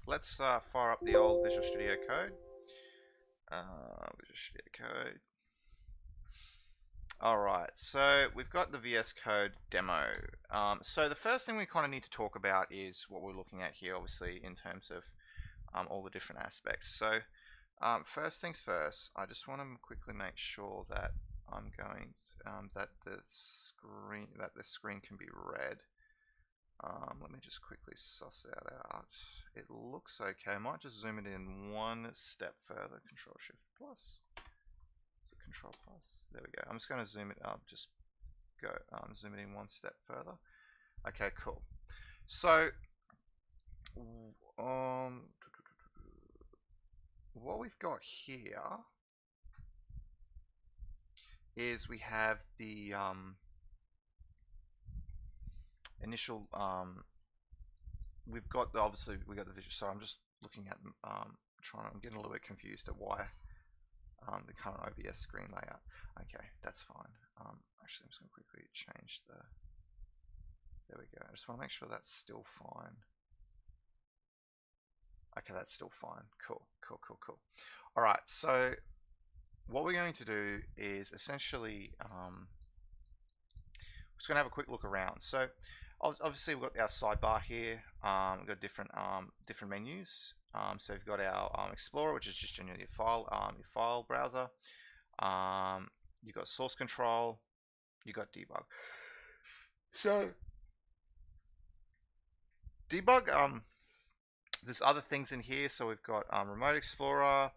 let's fire up the old Visual Studio Code. Visual Studio Code. Alright, so we've got the VS Code demo. So the first thing we kind of need to talk about is what we're looking at here, obviously, in terms of all the different aspects. So first things first, I just want to quickly make sure that I'm going that the screen can be read. Let me just quickly suss that out. It looks okay. I might just zoom it in one step further. Control Shift Plus. Control Plus. There we go. I'm just going to zoom it up. Just go zoom it in one step further. Okay, cool. So what we've got here is we have the initial, we've got the, obviously we got the visual. So I'm just looking at, I'm getting a little bit confused at why the current OBS screen layout. Okay, that's fine. Actually, I'm just going to quickly change the, there we go. I just want to make sure that's still fine. Okay, that's still fine. Cool, cool, cool, cool. All right, so what we're going to do is essentially, we're just going to have a quick look around. So obviously we've got our sidebar here. We've got different menus. So we've got our Explorer, which is just generally your file browser. You've got source control. You've got debug. So debug, there's other things in here. So we've got Remote Explorer,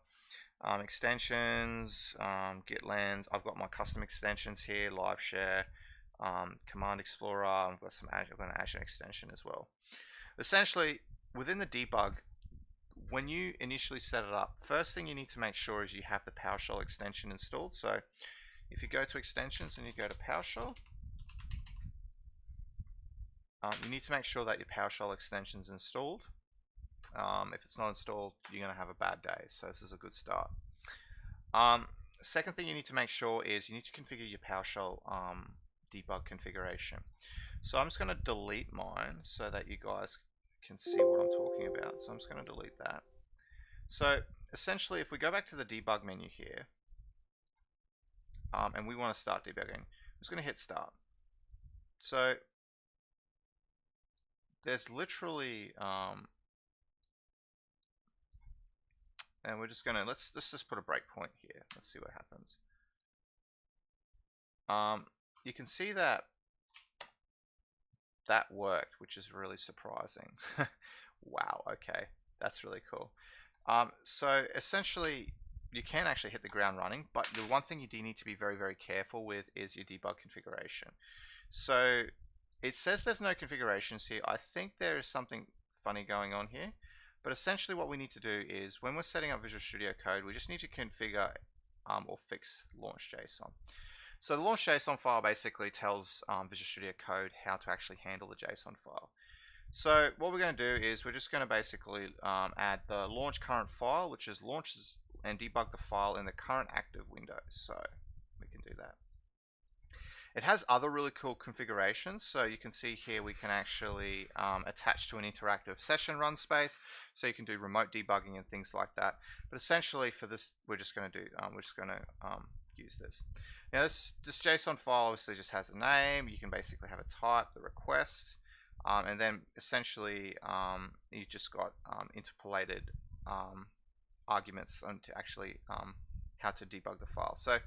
extensions, Gitland. I've got my custom extensions here, Live Share, Command Explorer. I've got an Azure extension as well. Essentially, within the debug, when you initially set it up, first thing you need to make sure is you have the PowerShell extension installed. So if you go to extensions and you go to PowerShell, you need to make sure that your PowerShell extension is installed. If it's not installed, you're going to have a bad day. So this is a good start. Second thing you need to make sure is you need to configure your PowerShell debug configuration. So I'm just going to delete mine so that you guys can see what I'm talking about. So I'm just going to delete that. So essentially, if we go back to the debug menu here, and we want to start debugging, I'm just going to hit start. So there's literally, and we're just going to, let's just put a breakpoint here. Let's see what happens. You can see that that worked, which is really surprising. Wow, okay, that's really cool. So essentially, you can actually hit the ground running, but the one thing you do need to be very, very careful with is your debug configuration. So it says there's no configurations here. I think there is something funny going on here, but essentially what we need to do is when we're setting up Visual Studio Code, we just need to configure or fix launch.json. So the launch.json file basically tells Visual Studio Code how to actually handle the JSON file. So what we're going to do is we're just going to basically add the launch current file, which is launches and debug the file in the current active window. So we can do that. It has other really cool configurations. So you can see here we can actually attach to an interactive session run space. So you can do remote debugging and things like that. But essentially for this, we're just going to do, use this. Now this JSON file obviously just has a name. You can basically have a type, the request, and then essentially you just got interpolated arguments to actually how to debug the file. So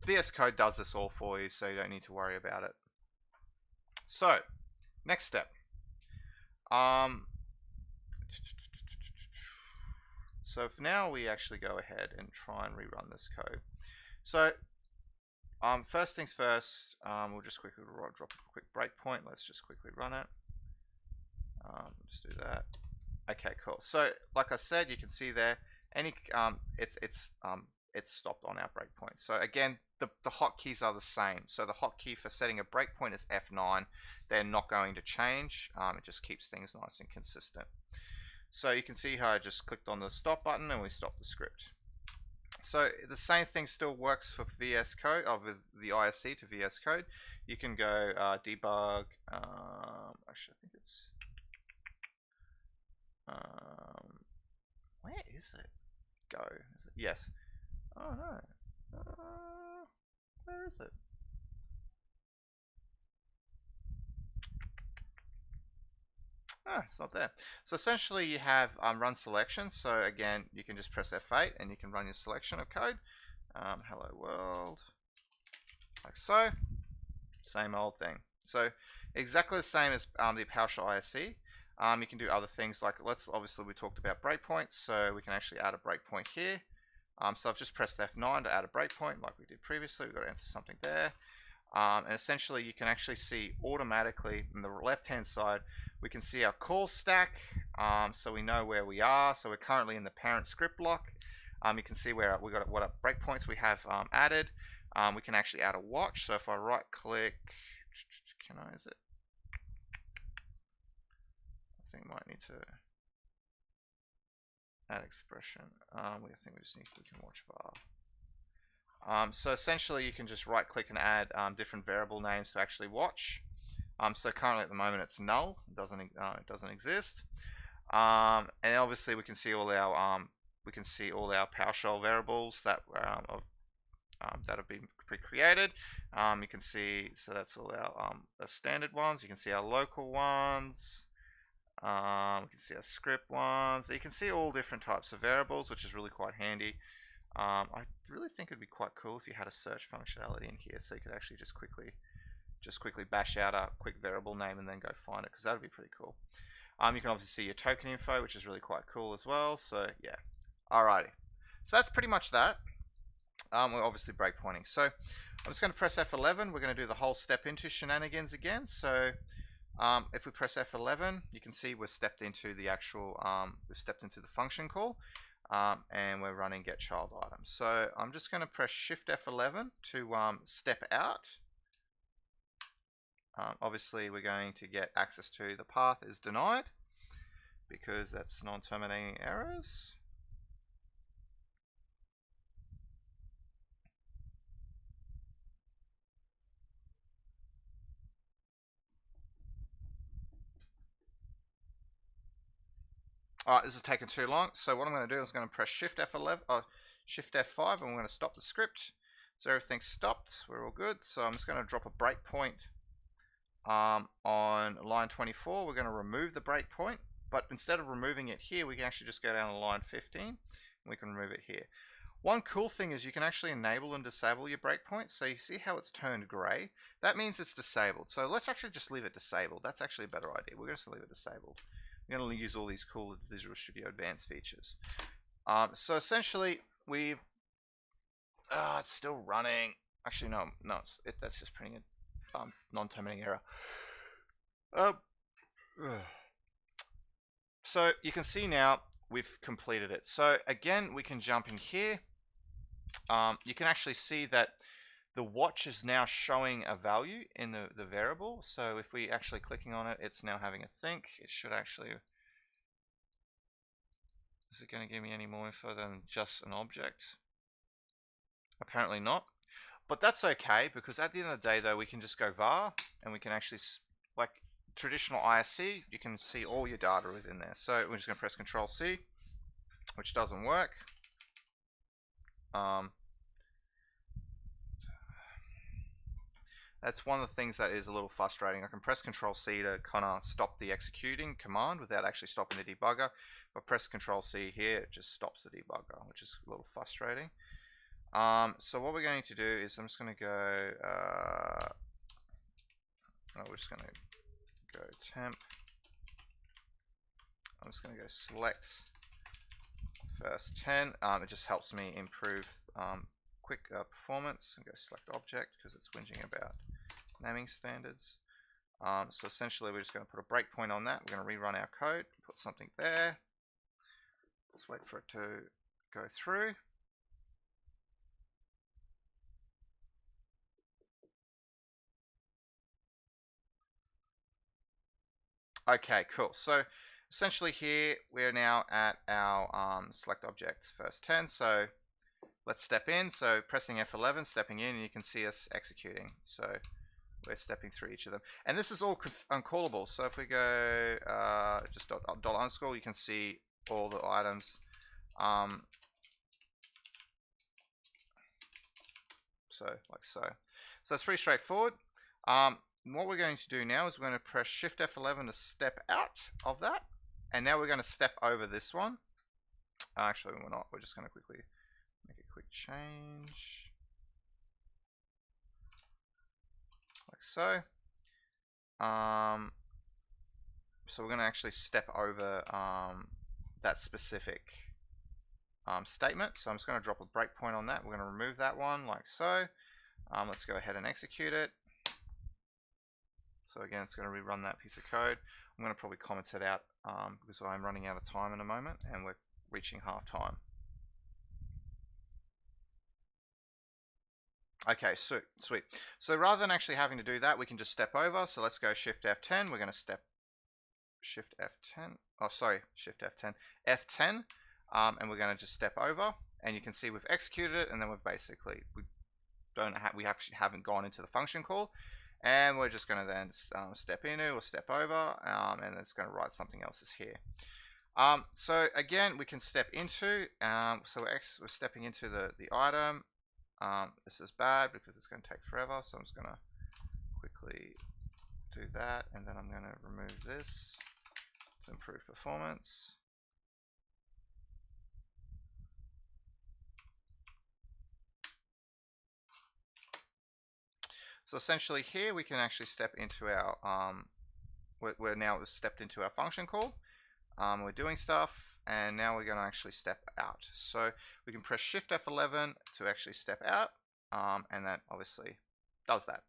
VS Code does this all for you, so you don't need to worry about it. So next step. So for now we actually go ahead and try and rerun this code. So first things first, we'll just quickly drop a quick breakpoint. Let's just quickly run it. Just do that. Okay, cool. So like I said, you can see there, it's stopped on our breakpoint. So again, the hotkeys are the same. So the hotkey for setting a breakpoint is F9. They're not going to change. It just keeps things nice and consistent. So you can see how I just clicked on the stop button and we stopped the script. So the same thing still works for VS Code, with the ISE to VS Code. You can go debug, actually I think it's, where is it? Go, is it? Yes. Oh no, where is it? Ah, it's not there. So essentially you have run selection. So again, you can just press F8 and you can run your selection of code. Hello world, like so. Same old thing. So exactly the same as the PowerShell Ise. You can do other things like, obviously we talked about breakpoints, so we can actually add a breakpoint here. So I've just pressed F9 to add a breakpoint like we did previously. We've got to enter something there. And essentially you can actually see automatically on the left hand side, we can see our call stack. So we know where we are. So we're currently in the parent script block. You can see where we got what breakpoints we have added. We can actually add a watch. So if I right click, is it? I think I might need to add expression. I think we just need we can watch var. So essentially you can just right click and add different variable names to actually watch. So currently at the moment it's null, it doesn't exist. And obviously we can see all our PowerShell variables that have been pre-created. You can see, so that's all our the standard ones. You can see our local ones. You can see our script ones. You can see all different types of variables, which is really quite handy. I really think it'd be quite cool if you had a search functionality in here, so you could actually just quickly bash out a quick variable name and then go find it, because that would be pretty cool. You can obviously see your token info, which is really quite cool as well. So yeah, alrighty. So that's pretty much that. We're obviously breakpointing. So I'm just going to press F11. We're going to do the whole step into shenanigans again. So if we press F11, you can see we've stepped into the actual, we've stepped into the function call, and we're running get child items. So I'm just going to press Shift F11 to step out. Obviously, we're going to get access to the path is denied because that's non-terminating errors. This is taking too long, so what I'm going to do is going to press Shift F11, Shift F5, and we're going to stop the script. So everything's stopped, we're all good. So I'm just going to drop a breakpoint on line 24. We're going to remove the breakpoint, but instead of removing it here, we can actually just go down to line 15, and we can remove it here. One cool thing is you can actually enable and disable your breakpoints. So you see how it's turned gray? That means it's disabled. So let's actually just leave it disabled. That's actually a better idea. We're just going to leave it disabled. We're going to use all these cool Visual Studio Advanced features. So essentially, we've it's still running. Actually, no, that's just printing a non-terminating error. So you can see now we've completed it. So again, we can jump in here. You can actually see that the watch is now showing a value in the variable. So if we actually clicking on it, it's now having a think. It should actually, is it going to give me any more info than just an object? Apparently not. But that's okay, because at the end of the day though, we can just go var and we can actually, like traditional Ise, you can see all your data within there. So we're just going to press Control C, which doesn't work. That's one of the things that is a little frustrating. I can press Control C to kind of stop the executing command without actually stopping the debugger. If I press Control C here, it just stops the debugger, which is a little frustrating. So what we're going to do is I'm just going to go, we're just going to go temp. I'm just going to go select first 10. It just helps me improve quick performance, and go select object because it's whinging about naming standards. So essentially we're just going to put a breakpoint on that. We're going to rerun our code, put something there. Let's wait for it to go through. Okay, cool. So essentially here we're now at our select object first 10. So let's step in. So pressing F11, stepping in, and you can see us executing. So we're stepping through each of them. And this is all uncallable. So if we go just dot underscore, you can see all the items. So like so. So that's pretty straightforward. What we're going to do now is we're going to press Shift F11 to step out of that. And now we're going to step over this one. Actually, we're not. We're just going to quickly make a quick change. Like so. So we're going to actually step over that specific statement. So I'm just going to drop a breakpoint on that. We're going to remove that one like so. Let's go ahead and execute it. So again, it's going to rerun that piece of code. I'm going to probably comment it out because I'm running out of time in a moment and we're reaching half time. Okay, sweet. So rather than actually having to do that, we can just step over. So let's go Shift F10. We're going to step Shift F10. Oh, sorry, Shift F10. F10. And we're going to just step over. And you can see we've executed it, and then we've basically we actually haven't gone into the function call, and we're just going to then step into or step over, and it's going to write something else is here. So again, we can step into. So we're stepping into the item. This is bad because it's going to take forever, so I'm just going to quickly do that, and then I'm going to remove this to improve performance. So essentially here we can actually step into our, we're now stepped into our function call. We're doing stuff, and now we're going to actually step out. So we can press Shift F11 to actually step out, and that obviously does that.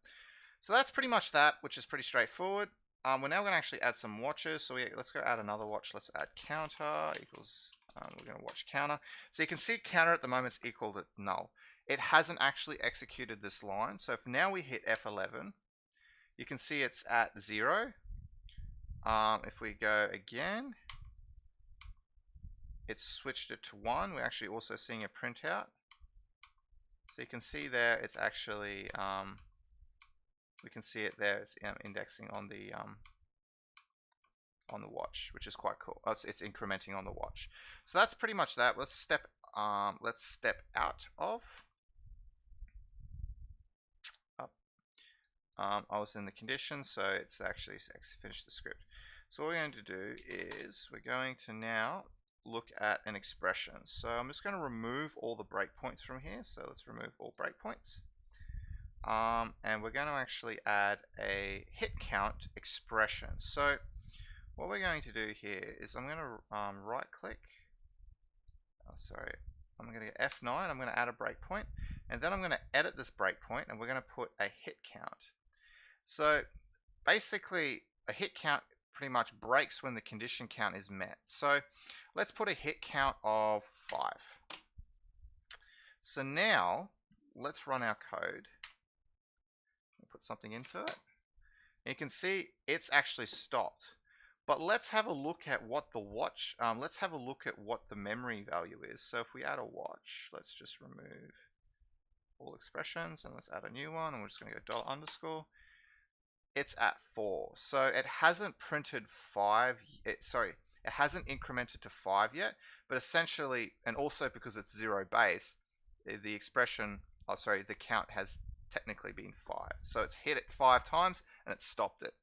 So that's pretty much that, which is pretty straightforward. We're now going to actually add some watches. So let's go add another watch. Let's add counter equals, we're going to watch counter. So you can see counter at the moment is equal to null. It hasn't actually executed this line. So if now we hit F11, you can see it's at 0. If we go again, it's switched it to 1. We're actually also seeing a printout. So you can see there it's actually, we can see it there, it's indexing on the watch, which is quite cool. It's incrementing on the watch. So that's pretty much that. Let's step out of. I was in the condition, so it's actually finished the script. So what we're going to do is we're going to now look at an expression. So I'm just going to remove all the breakpoints from here. So let's remove all breakpoints. And we're going to actually add a hit count expression. So what we're going to do here is I'm going to right click. I'm going to get F9. I'm going to add a breakpoint, and then I'm going to edit this breakpoint, and we're going to put a hit count. So basically, a hit count pretty much breaks when the condition count is met. So let's put a hit count of 5. So now let's run our code. Put something into it. And you can see it's actually stopped. But let's have a look at what the watch. Let's have a look at what the memory value is. So if we add a watch, let's just remove all expressions and let's add a new one. And we're just going to go $_. It's at 4. So it hasn't printed 5. It hasn't incremented to 5 yet. But essentially, and also because it's 0 base, the expression, the count has technically been 5. So it's hit it 5 times and it's stopped it.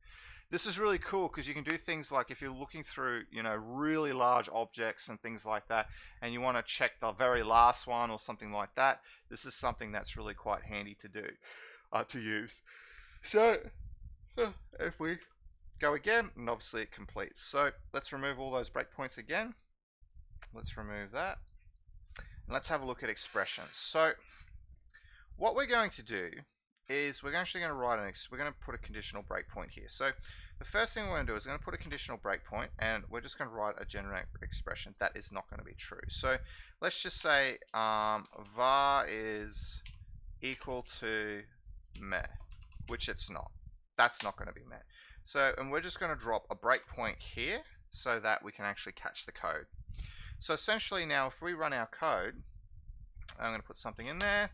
This is really cool because you can do things like if you're looking through, really large objects and things like that, and you want to check the very last one or something like that. This is something that's really quite handy to do, to use. So if we go again, and obviously it completes. So let's remove all those breakpoints again. Let's remove that. And let's have a look at expressions. So what we're going to do is we're actually going to put a conditional breakpoint here. So the first thing we're going to do is we're going to put a conditional breakpoint, and we're just going to write a generate expression that is not going to be true. So let's just say var is equal to meh, which it's not. That's not going to be met. So, and we're just going to drop a breakpoint here so that we can actually catch the code. So essentially now if we run our code, I'm going to put something in there.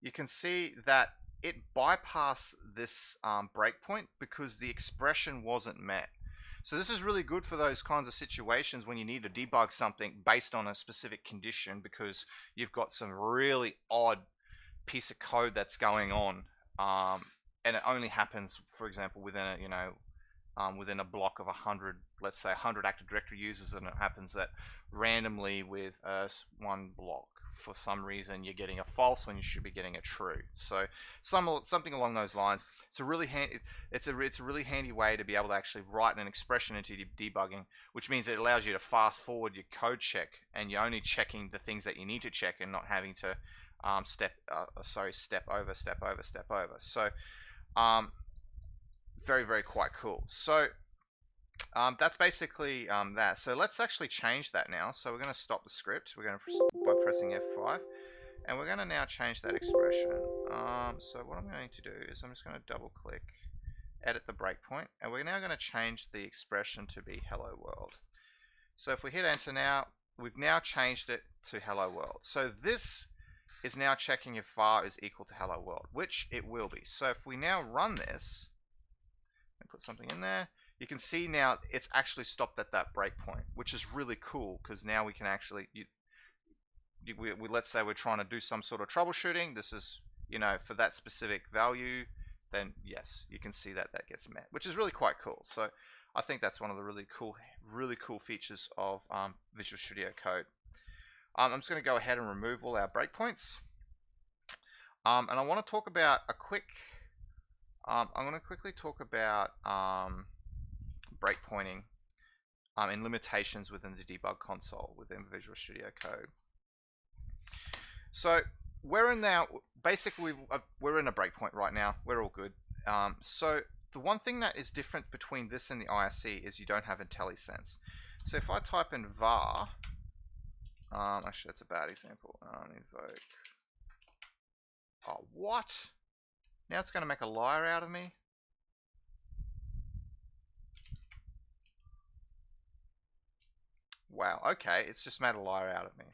You can see that it bypassed this breakpoint because the expression wasn't met. So this is really good for those kinds of situations when you need to debug something based on a specific condition because you've got some really odd piece of code that's going on. And it only happens, for example, within a within a block of 100, let's say 100 Active Directory users, and it happens that randomly with one block, for some reason, you're getting a false when you should be getting a true. So something along those lines. It's a really handy. It's a really handy way to be able to actually write an expression into debugging, which means it allows you to fast forward your code check, and you're only checking the things that you need to check, and not having to step over. So very, very quite cool. So that's basically that. So let's actually change that now. So we're going to stop the script. We're going to by pressing F5, and we're going to now change that expression. So what I'm going to do is I'm just going to double click, edit the breakpoint, and we're now going to change the expression to be hello world. So if we hit enter now, we've now changed it to hello world. So this is now checking if var is equal to hello world, which it will be. So if we now run this and put something in there, you can see now it's actually stopped at that breakpoint, which is really cool because now we can actually, let's say we're trying to do some sort of troubleshooting. This is, for that specific value, then yes, you can see that that gets met, which is really quite cool. So I think that's one of the really cool features of Visual Studio Code. I'm just going to go ahead and remove all our breakpoints. And I want to talk about I'm going to quickly talk about breakpointing and limitations within the debug console within Visual Studio Code. So we're in now, basically we're in a breakpoint right now. We're all good. So the one thing that is different between this and the ISE is you don't have IntelliSense. So if I type in var, actually that's a bad example. Invoke. Oh, what? Now it's going to make a liar out of me. Wow. Okay, it's just made a liar out of me.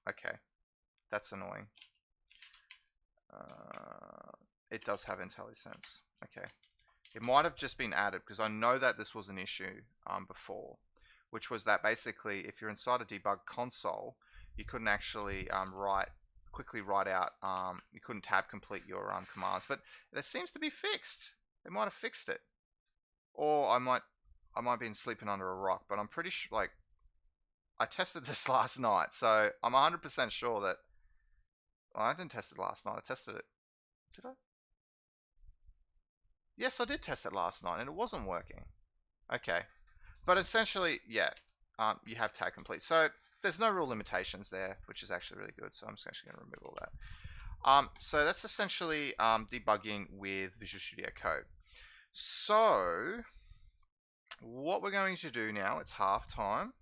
Okay, that's annoying. It does have IntelliSense. Okay, it might have just been added because I know that this was an issue before, which was that basically if you're inside a debug console, you couldn't actually quickly write out, you couldn't tab complete your commands, but that seems to be fixed. They might have fixed it, or I might be sleeping under a rock, but I'm pretty sure, like, I tested this last night, so I'm 100% sure that, well, I didn't test it last night, I tested it, did I? Yes, I did test it last night, and it wasn't working. Okay, but essentially, yeah, you have tag complete, so there's no real limitations there, which is actually really good, so I'm just actually going to remove all that. So that's essentially debugging with Visual Studio Code. So what we're going to do now, it's half time.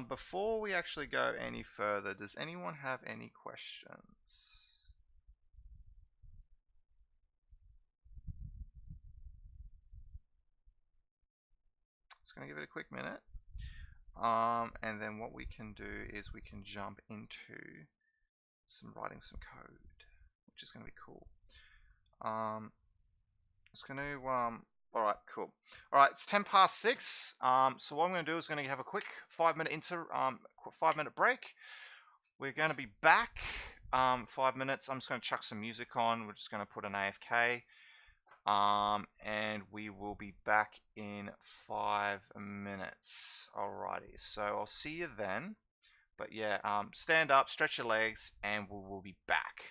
Before we actually go any further, does anyone have any questions? Just going to give it a quick minute. And then what we can do is we can jump into writing some code, which is going to be cool. It's going to, all right, cool. All right, it's 10 past 6. So what I'm going to do is going to have a quick 5-minute break. We're going to be back 5 minutes. I'm just going to chuck some music on. We're just going to put an AFK. And we will be back in 5 minutes. Alrighty, so I'll see you then. But yeah, stand up, stretch your legs, and we will be back.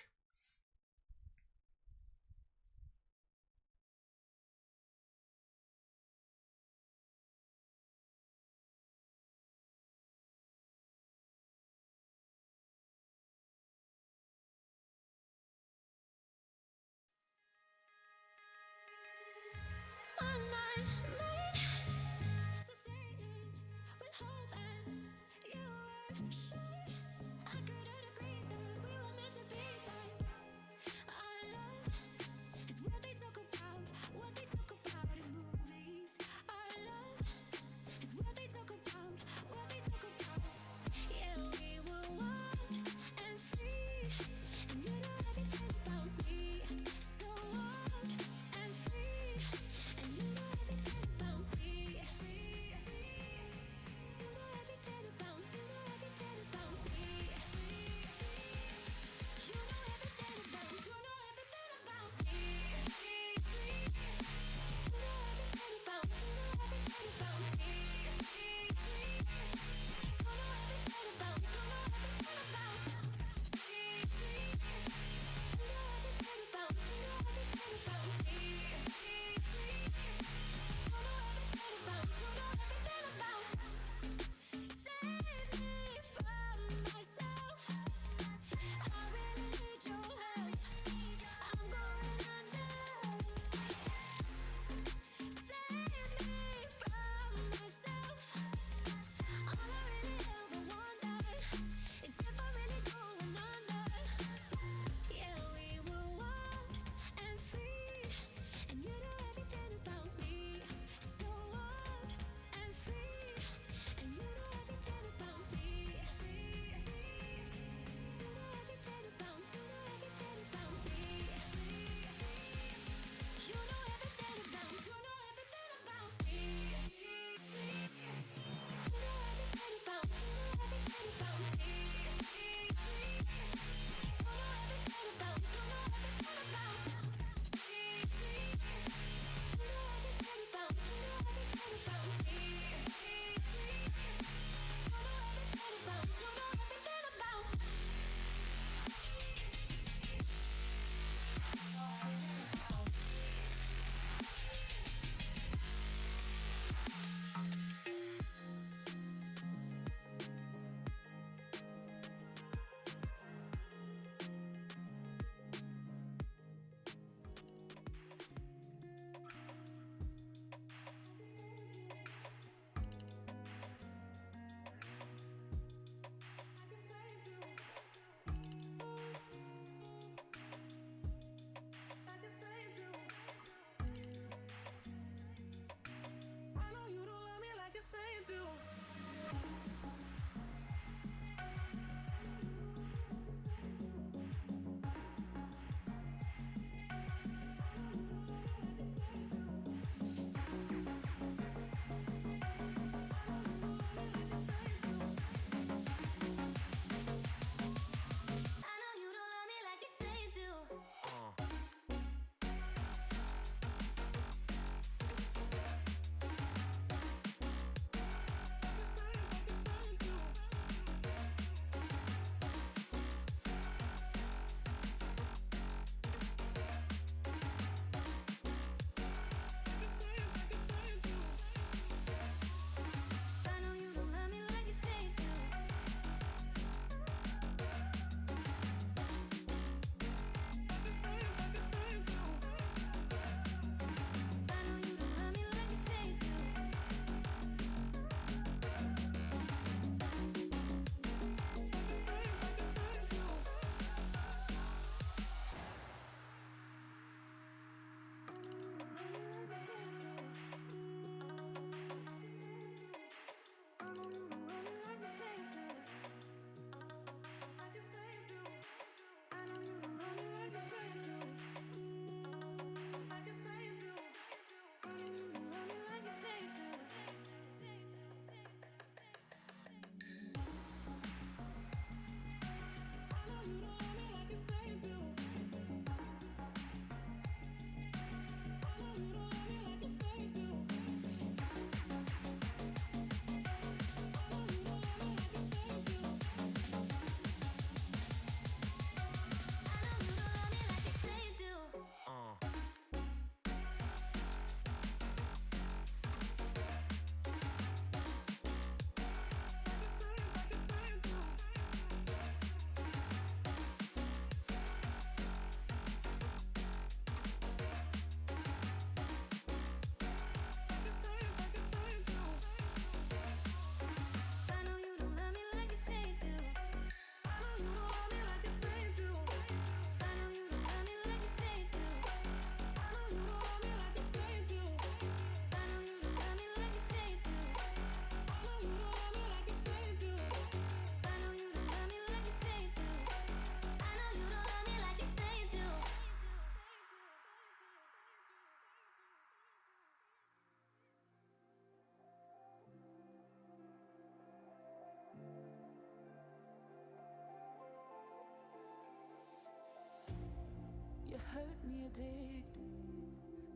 you did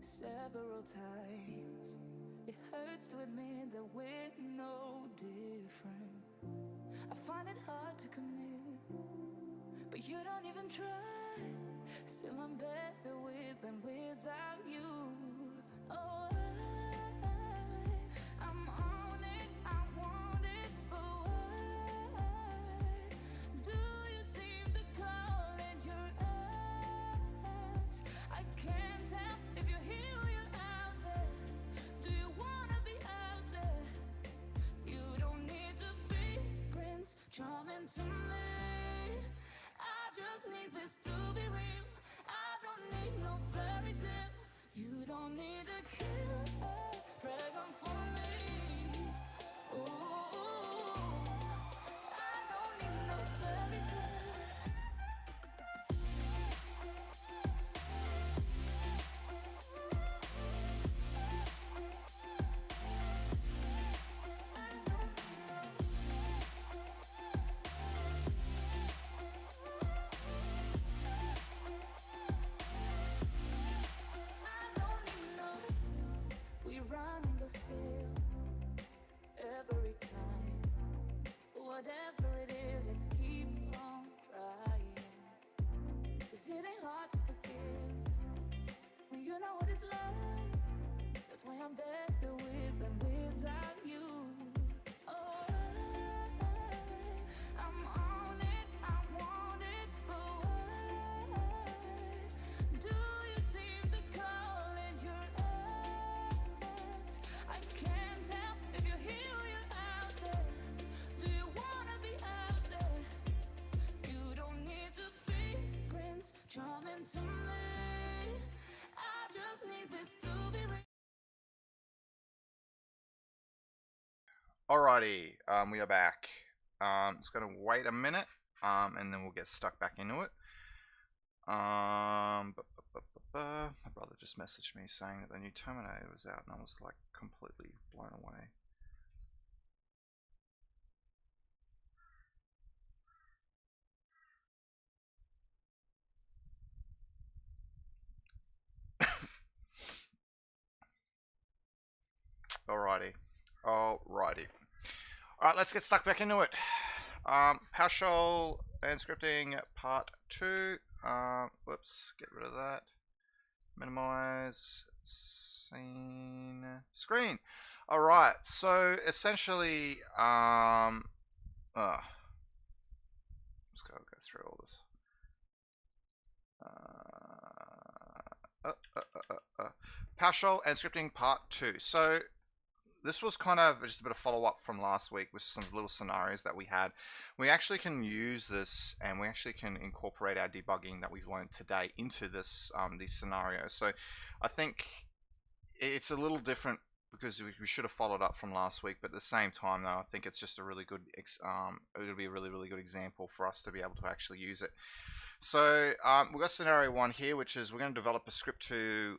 several times. It hurts to admit that we're no different. I find it hard to commit, but you don't even try. Still I'm better with than without you. Oh, I'm on it, I want it, but why do you seem to call it your eyes? I can't tell if you're here or you're out there. Do you wanna be out there? You don't need to be Prince Charming to me. I just need this to be real. I don't need no fairy tale. You don't need a killer dragon for me. Ooh, I don't need no fairy tale. We run and go still every time. Whatever it is, I keep on trying. 'Cause it ain't hard to forgive when you know what it's like. That's why I'm better with than without you. Oh, I'm on it, I want it, but why do you seem to call it your eyes? I can't tell if you're here or you're out there. Do you wanna be out there? You don't need to be Prince Charming to me. I just need this to be real. Alrighty, we are back. It's gonna wait a minute, and then we'll get stuck back into it. My brother just messaged me saying that the new Terminator was out, and I was like completely blown away. Alrighty. Alright, let's get stuck back into it. PowerShell and scripting part 2. Whoops, get rid of that. Minimize screen. Alright, so essentially, let's go through all this. PowerShell and scripting part 2. So this was kind of just a bit of follow-up from last week with some little scenarios that we had. We actually can use this, and we actually can incorporate our debugging that we've learned today into this these scenarios. So I think it's a little different because we should have followed up from last week, but at the same time though, I think it's just a really good it'll be a really good example for us to be able to actually use it. So we've got scenario 1 here, which is we're going to develop a script to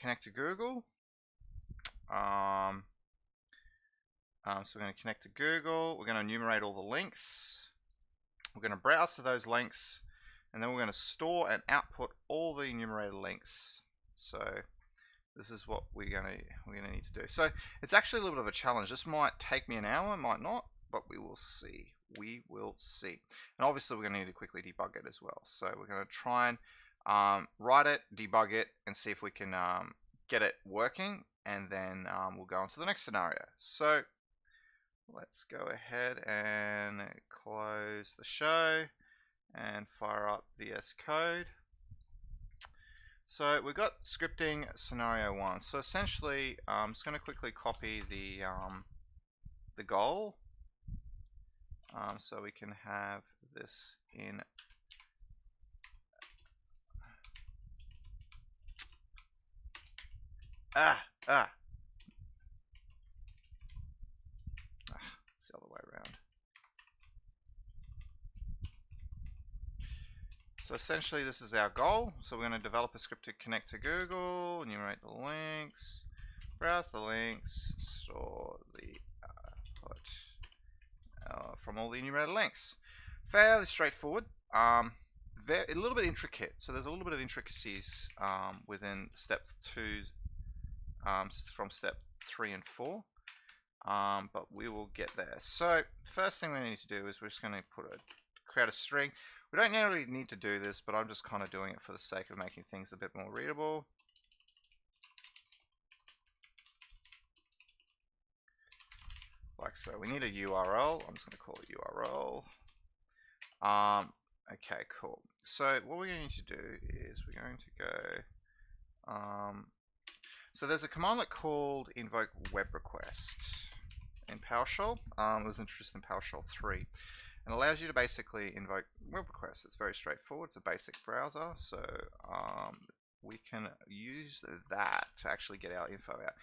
connect to Google. So we're going to connect to Google. We're going to enumerate all the links. We're going to browse to those links, and then we're going to store and output all the enumerated links. So this is what we're going to need to do. So it's actually a little bit of a challenge. This might take me an hour, might not, but we will see. We will see. And obviously we're going to need to quickly debug it as well. So we're going to try and write it, debug it, and see if we can get it working, and then we'll go on to the next scenario. So let's go ahead and close the show and fire up VS Code. So we've got scripting scenario 1. So essentially, I'm just going to quickly copy the goal, so we can have this in. It's the other way around. So essentially this is our goal. So we're going to develop a script to connect to Google, enumerate the links, browse the links, store the output from all the enumerated links. Fairly straightforward. a little bit intricate. So there's a little bit of intricacies within step 2 from step 3 and 4. But we will get there. So first thing we need to do is we're just going to create a string. We don't really need to do this, but I'm just kind of doing it for the sake of making things a bit more readable. Like so. We need a URL. I'm just going to call it URL. Okay, cool. So what we're going to do is we're going to go. So there's a command called Invoke Web Request in PowerShell. It was introduced in PowerShell 3. And allows you to basically invoke web requests. It's very straightforward. It's a basic browser. So we can use that to actually get our info out.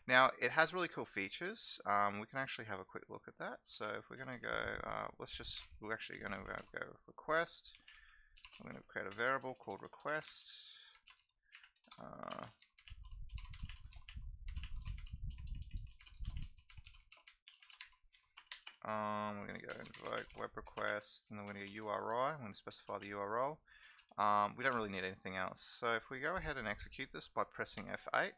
Now, it has really cool features. We can actually have a quick look at that. So if we're going to go, we're actually going to go request. I'm going to create a variable called request. We're going to go invoke web request, and then we're going to go URI. I'm going to specify the URL. We don't really need anything else. So if we go ahead and execute this by pressing F8,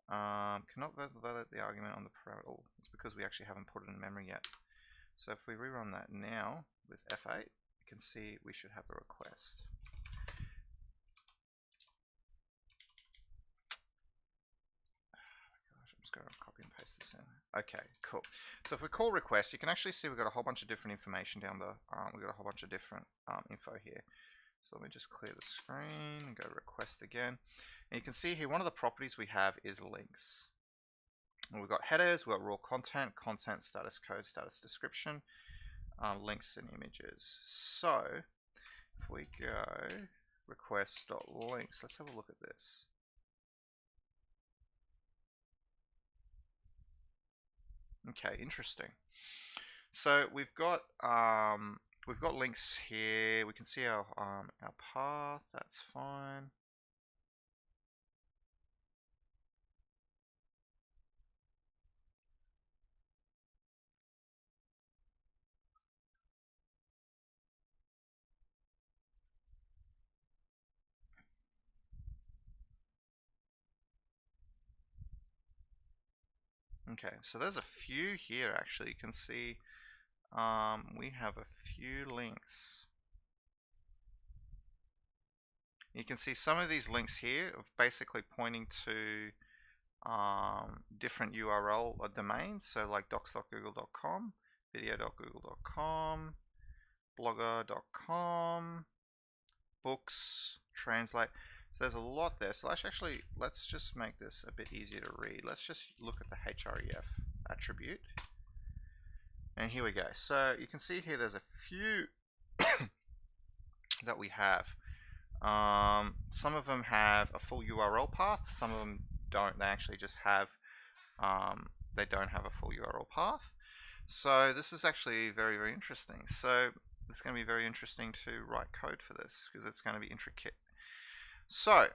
cannot validate the argument on the parameter. Oh, it's because we actually haven't put it in memory yet. So if we rerun that now with F8, you can see we should have a request. I'm just going to copy and paste this in. Okay, cool. So if we call request, you can actually see we've got a whole bunch of different information down the. We've got a whole bunch of different info here. So let me just clear the screen and go request again. And you can see here one of the properties we have is links. And we've got headers, we've got raw content, content status code, status description, links and images. So if we go request.links, let's have a look at this. Okay, interesting. So we've got links here. We can see our path. That's fine. Okay, so there's a few here actually. You can see we have a few links. You can see some of these links here are basically pointing to different URL domains. So like docs.google.com, video.google.com, blogger.com, books, translate. So there's a lot there. So let's just make this a bit easier to read. Let's just look at the href attribute. And here we go. So you can see here there's a few that we have. Some of them have a full URL path. Some of them don't. They actually just have, they don't have a full URL path. So this is actually very, very interesting. So it's going to be very interesting to write code for this because it's going to be intricate. So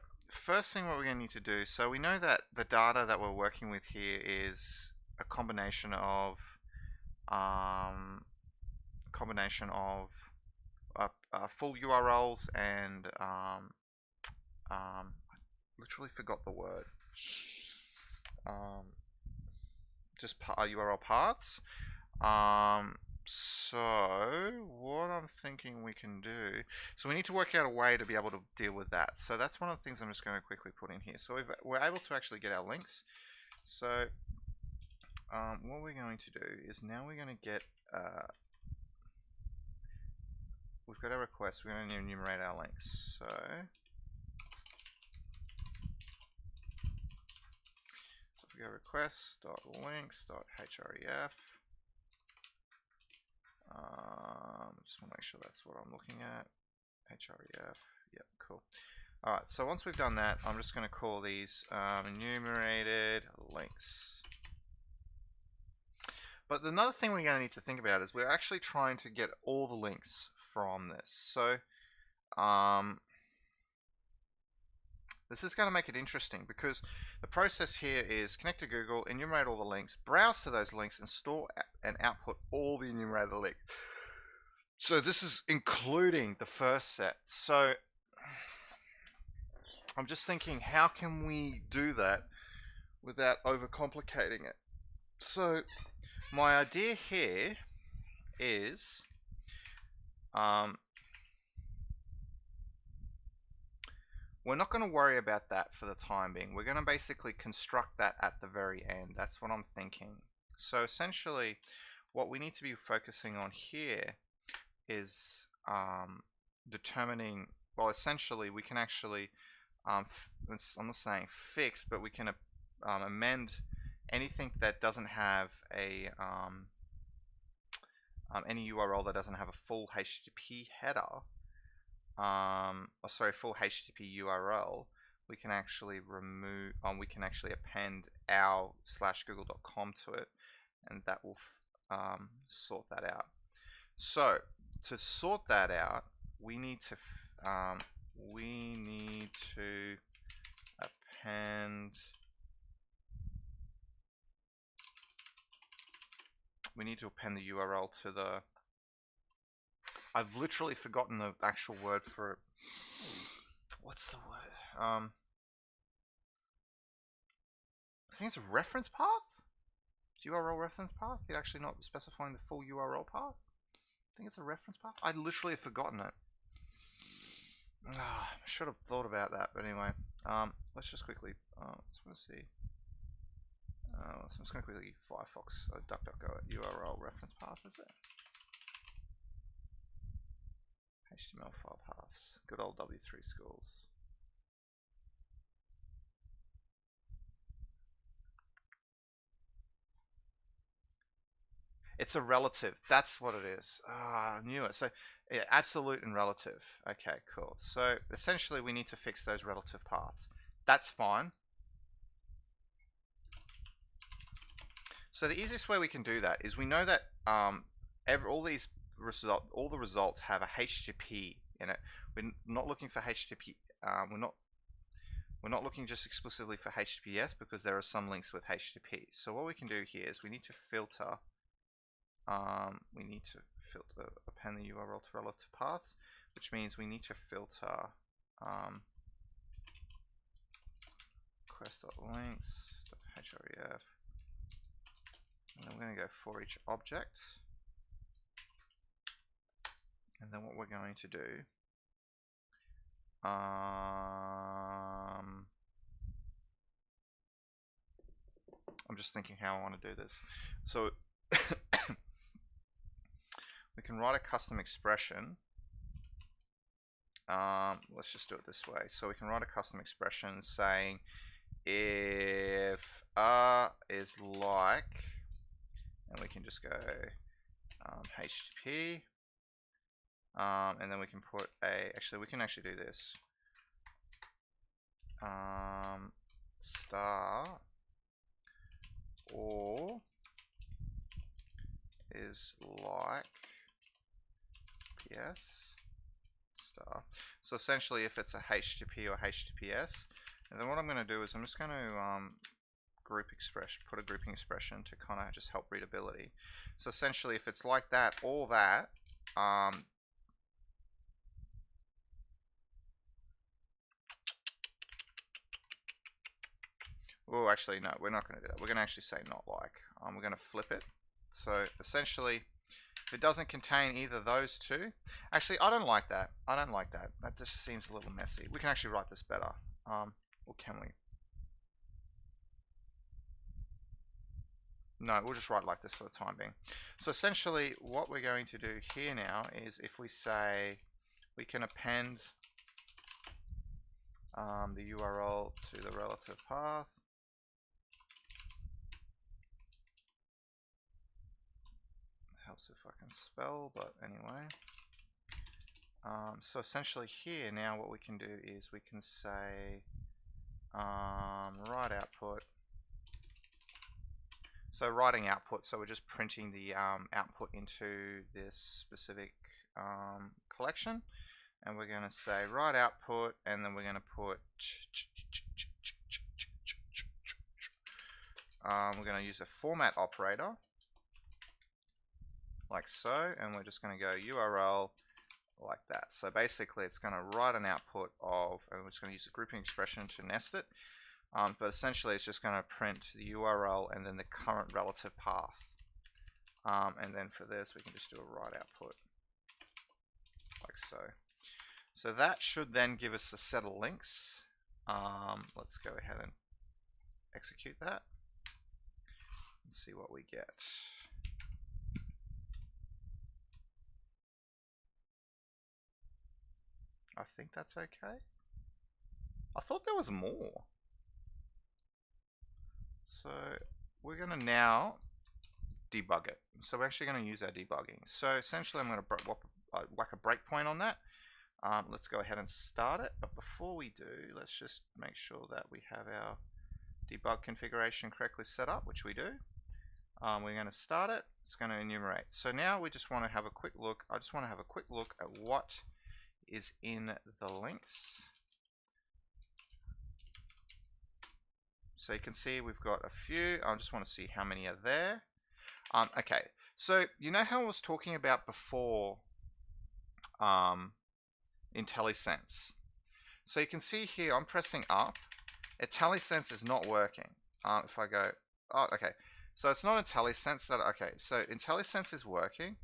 first thing what we're going to need to do, so we know that the data that we're working with here is a combination of full URLs and I literally forgot the word. Just URL paths. So what I'm thinking we can do, so we need to work out a way to be able to deal with that. So that's one of the things I'm just going to quickly put in here. So we're able to actually get our links. So what we're going to do is now we're going to get, we've got our request, we're going to enumerate our links. So if we go request.links.href, just want to make sure that's what I'm looking at. href, yep, cool. Alright, so once we've done that, I'm just going to call these enumerated links. But another thing we're going to need to think about is we're actually trying to get all the links from this. So this is going to make it interesting because the process here is connect to Google, enumerate all the links, browse to those links, and store and output all the enumerated links. So this is including the first set. So I'm just thinking, how can we do that without overcomplicating it? So my idea here is we're not going to worry about that for the time being. We're going to basically construct that at the very end. That's what I'm thinking. So essentially, what we need to be focusing on here is determining, well, essentially, we can actually, I'm not saying fix, but we can amend anything that doesn't have a, any URL that doesn't have a full HTTP header, full HTTP URL, we can actually remove, we can actually append our /google.com to it, and that will sort that out. So to sort that out, we need to append. We need to append the URL to the. I've literally forgotten the actual word for it. What's the word? I think it's a reference path. URL reference path. It's actually not specifying the full URL path. I think it's a reference path. I literally have forgotten it. I should have thought about that, but anyway. Let's just quickly. Let's want to see. So I'm just going to quickly Firefox DuckDuckGo at URL reference path. Is it? HTML file paths. Good old W3 schools. It's a relative. That's what it is. I knew it. So, yeah, absolute and relative. Okay, cool. So, essentially, we need to fix those relative paths. That's fine. So, the easiest way we can do that is we know that all the results have a HTTP in it. We're not looking for HTTP. We're not looking just explicitly for HTTPS because there are some links with HTTP. So, what we can do here is we need to filter. Append the URL to relative paths, which means we need to filter request.links.href, and then we're going to go for each object, and then what we're going to do, I'm just thinking how I want to do this. So we can write a custom expression. Let's just do it this way. So we can write a custom expression saying if is like, and we can just go HTTP, and then we can put we can actually do this. Star or is like PS star. So essentially, if it's a HTTP or HTTPS, and then what I'm going to do is I'm just going to put a grouping expression to kind of just help readability. So essentially, if it's like that or that, oh, actually, no, we're not going to do that. We're going to actually say not like. We're going to flip it. So essentially, if it doesn't contain either those two, actually, I don't like that. I don't like that. That just seems a little messy. We can actually write this better. Or can we? No, we'll just write like this for the time being. So essentially, what we're going to do here now is if we say we can append the URL to the relative path. Helps if I can spell, but anyway. So essentially here now what we can do is we can say write output. So writing output, so we're just printing the output into this specific collection, and we're going to say write output, and then we're going to put we're going to use a format operator. like so, and we're just going to go URL like that. So basically it's going to write an output of, and we're just going to use a grouping expression to nest it, but essentially it's just going to print the URL and then the current relative path. And then for this we can just do a write output like so. So that should then give us a set of links. Let's go ahead and execute that and see what we get. I think that's okay. I thought there was more. So we're going to now debug it. So we're actually going to use our debugging. So essentially I'm going to whack a breakpoint on that. Let's go ahead and start it. But before we do, let's just make sure that we have our debug configuration correctly set up, which we do. We're going to start it. It's going to enumerate. So now we just want to have a quick look. I just want to have a quick look at what is in the links. So you can see we've got a few. I just want to see how many are there. Okay, so you know how I was talking about before IntelliSense. So you can see here I'm pressing up. IntelliSense is not working. If I go, oh, okay. So it's not IntelliSense that, okay. So IntelliSense is working.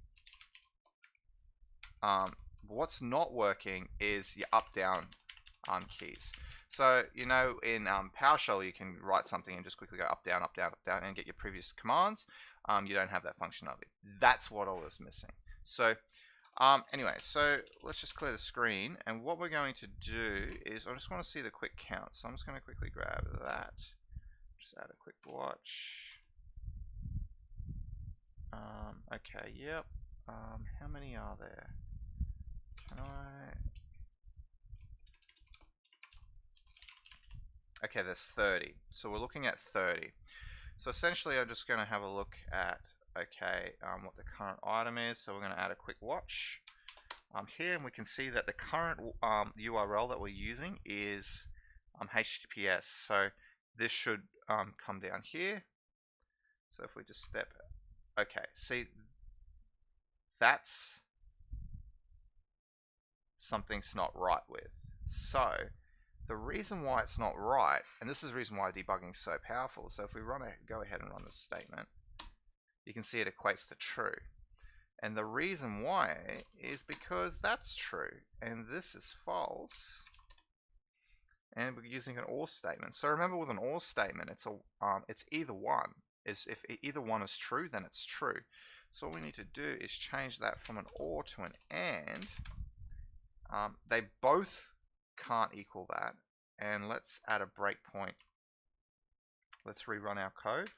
What's not working is your up-down keys. So, you know, in PowerShell, you can write something and just quickly go up, down, and get your previous commands. You don't have that functionality. That's what I was missing. So, anyway, so let's just clear the screen. And what we're going to do is, I just want to see the quick count. So I'm just going to quickly grab that. Just add a quick watch. Okay, yep. How many are there? Can I... Okay, there's 30. So we're looking at 30. So essentially, I'm just going to have a look at, okay, what the current item is. So we're going to add a quick watch. Here, and we can see that the current URL that we're using is HTTPS. So this should come down here. So if we just step, okay, see, that's something's not right with. So the reason why it's not right, and this is the reason why debugging is so powerful. So if we go ahead and run this statement, you can see it equates to true. And the reason why is because that's true and this is false. And we're using an OR statement. So remember, with an OR statement, it's either one. If either one is true, then it's true. So all we need to do is change that from an OR to an AND. They both can't equal that. And let's add a breakpoint. Let's rerun our code.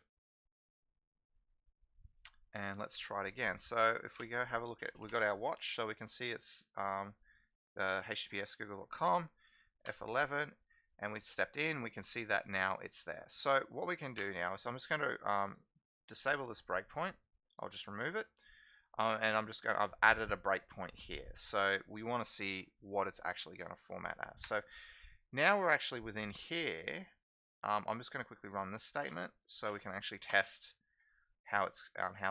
And let's try it again. So if we go have a look at, we've got our watch, so we can see it's https google.com, F11, and we stepped in, we can see that now it's there. So what we can do now is I'm just going to disable this breakpoint. I'll just remove it. And I've added a breakpoint here. So we want to see what it's actually going to format as. So now we're actually within here. I'm just going to quickly run this statement so we can actually test how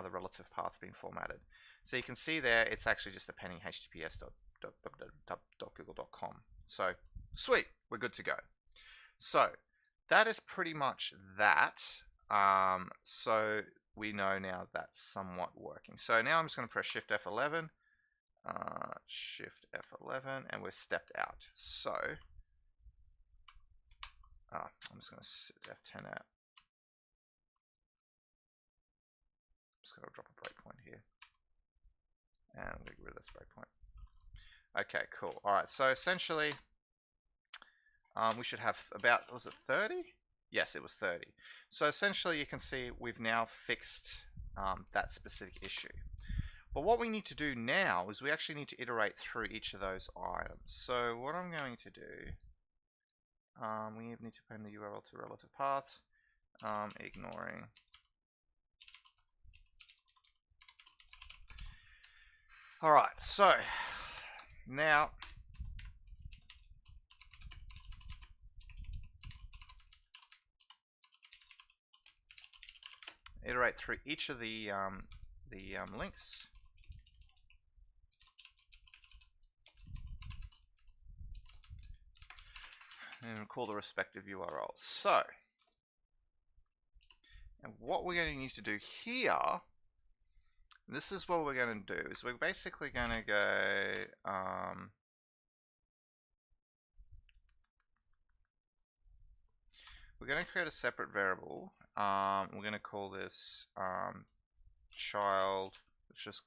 the relative path's been formatted. So you can see there, it's actually just appending https.google.com. So sweet, we're good to go. So that is pretty much that. So we know now that's somewhat working. So now I'm just going to press Shift F11, Shift F11, and we're stepped out. So I'm just going to F10 out. Just going to drop a breakpoint here, and we'll get rid of this breakpoint. Okay, cool. All right, so essentially, we should have about, was it 30? Yes, it was 30. So essentially, you can see we've now fixed that specific issue. But what we need to do now is we actually need to iterate through each of those items. So what I'm going to do, we need to append the URL to relative path, ignoring. All right, so now iterate through each of the links. and call the respective URLs. So, and what we're going to need to do here, this is what we're going to do, is we're basically going to go, we're going to create a separate variable. We're going to call this child, let's just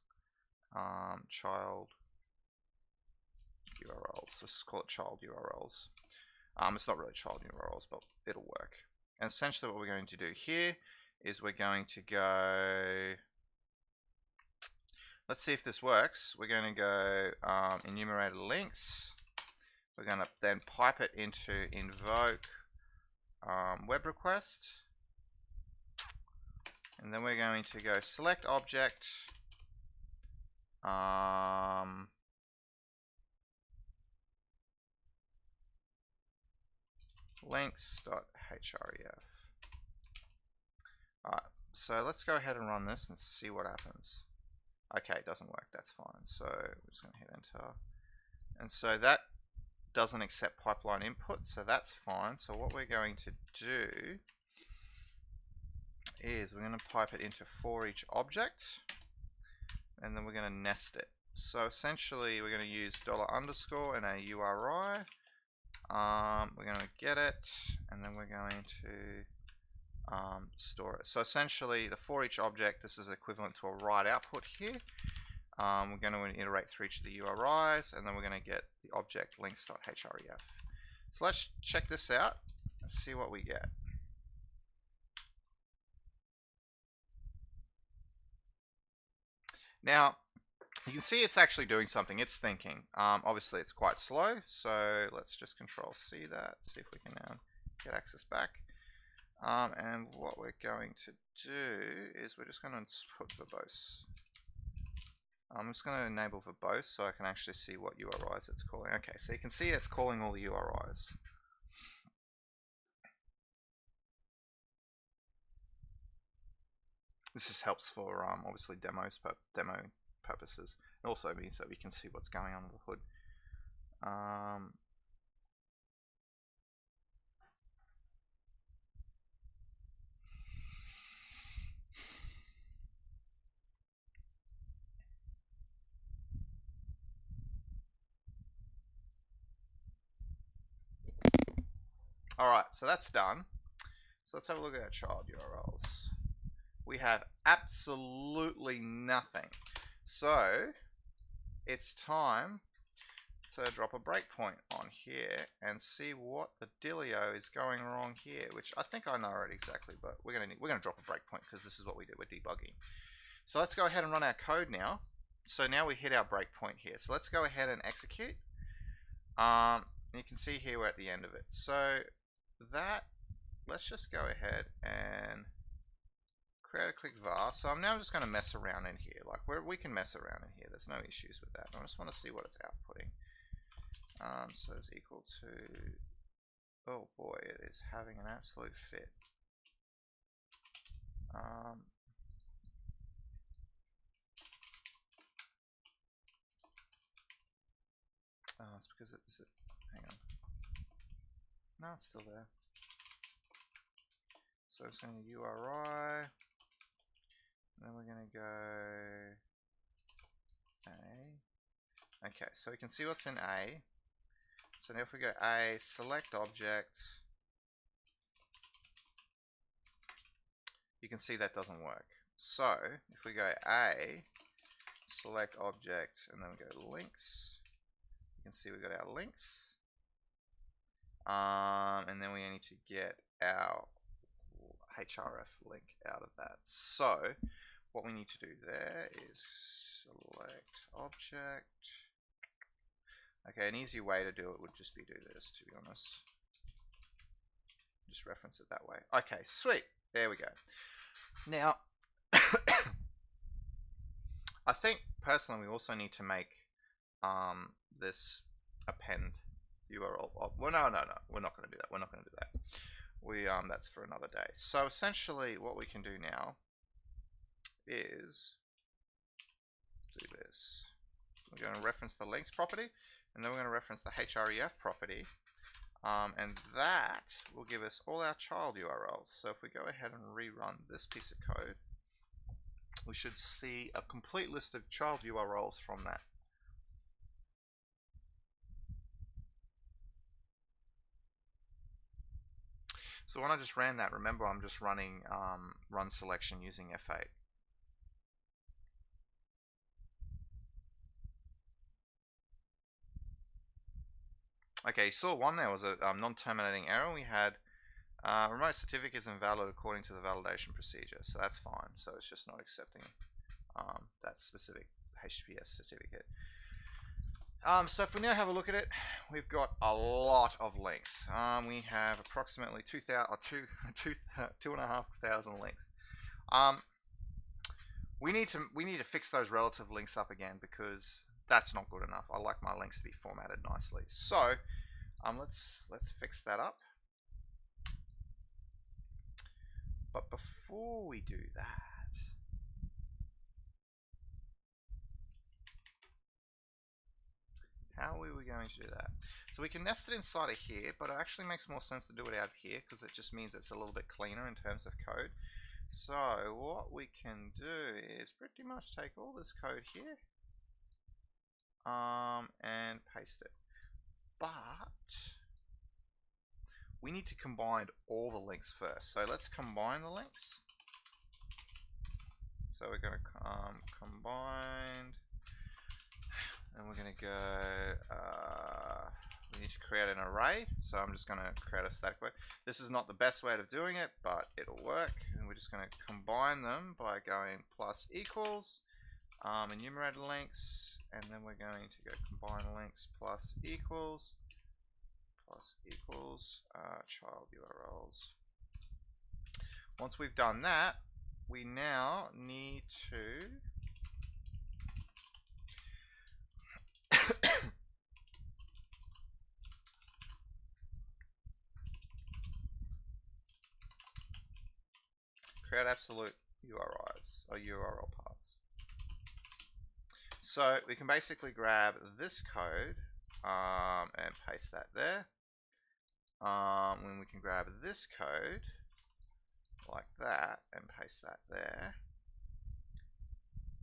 child URLs. Let's just call it child URLs. It's not really child URLs, but it'll work. And essentially what we're going to do here is we're going to go, let's see if this works. We're going to go enumerated links. We're going to then pipe it into Invoke Web Request. And then we're going to go select object, links.href. Alright, so let's go ahead and run this and see what happens. Okay, it doesn't work, that's fine. So we're just going to hit enter. And so that doesn't accept pipeline input, so that's fine. So what we're going to do is we're going to pipe it into for each object, and then we're going to nest it. So essentially we're going to use $_ and a URI. We're going to get it, and then we're going to store it. So essentially the for each object, this is equivalent to a write output here. We're going to iterate through each of the URIs, and then we're going to get the object links.href. So let's check this out and see what we get. Now, you can see it's actually doing something. It's thinking. Obviously, it's quite slow, so let's just Control C that, see if we can now get access back. And what we're going to do is we're just going to put verbose. I'm just going to enable verbose so I can actually see what URIs it's calling. Okay, so you can see it's calling all the URIs. This just helps for obviously demo purposes. It also means that we can see what's going on under the hood. Alright, so that's done. So let's have a look at our child URLs. We have absolutely nothing. So it's time to drop a breakpoint on here and see what the dealio is going wrong here, which I think I know it exactly, but we're gonna drop a breakpoint because this is what we do. We're debugging. So let's go ahead and run our code now. So now we hit our breakpoint here. So let's go ahead and execute. You can see here we're at the end of it. So that, let's just go ahead and create a quick var. So I'm now just going to mess around in here. Like we can mess around in here. There's no issues with that. I just want to see what it's outputting. So it's equal to, oh boy, it is having an absolute fit. Oh, it's because hang on. No, it's still there. So it's going to URI, and then we're going to go A. Okay, so we can see what's in A. So now if we go A, select object, you can see that doesn't work. So if we go A, select object, and then we go links, you can see we got our links. And then we need to get our href link out of that. So what we need to do there is select object. Okay, an easy way to do it would just be do this, to be honest. Just reference it that way. Okay, sweet. There we go. Now, I think personally we also need to make this append URL. Well, no, we're not going to do that. We're not going to do that. That's for another day. So essentially, what we can do now is do this. We're going to reference the links property, and then we're going to reference the href property. And that will give us all our child URLs. So if we go ahead and rerun this piece of code, we should see a complete list of child URLs from that. So when I just ran that, remember I'm just running run selection using F8. Okay, you saw one there was a non-terminating error. We had remote certificate is invalid according to the validation procedure, so that's fine. So it's just not accepting that specific HTTPS certificate. So if we now have a look at it, we've got a lot of links. We have approximately 2,500 links. We need to fix those relative links up again because that's not good enough. I like my links to be formatted nicely. So let's fix that up. But before we do that, how are we going to do that? So we can nest it inside of here, but it actually makes more sense to do it out of here because it just means it's a little bit cleaner in terms of code. So what we can do is pretty much take all this code here and paste it. But we need to combine all the links first. So let's combine the links. So we're going to combine, and we're going to go, we need to create an array. So I'm just going to create a static way. This is not the best way of doing it, but it'll work. And we're just going to combine them by going plus equals, enumerated links, and then we're going to go combine links plus equals child URLs. Once we've done that, we now need to create absolute URIs or URL paths. So we can basically grab this code and paste that there. When we can grab this code like that and paste that there.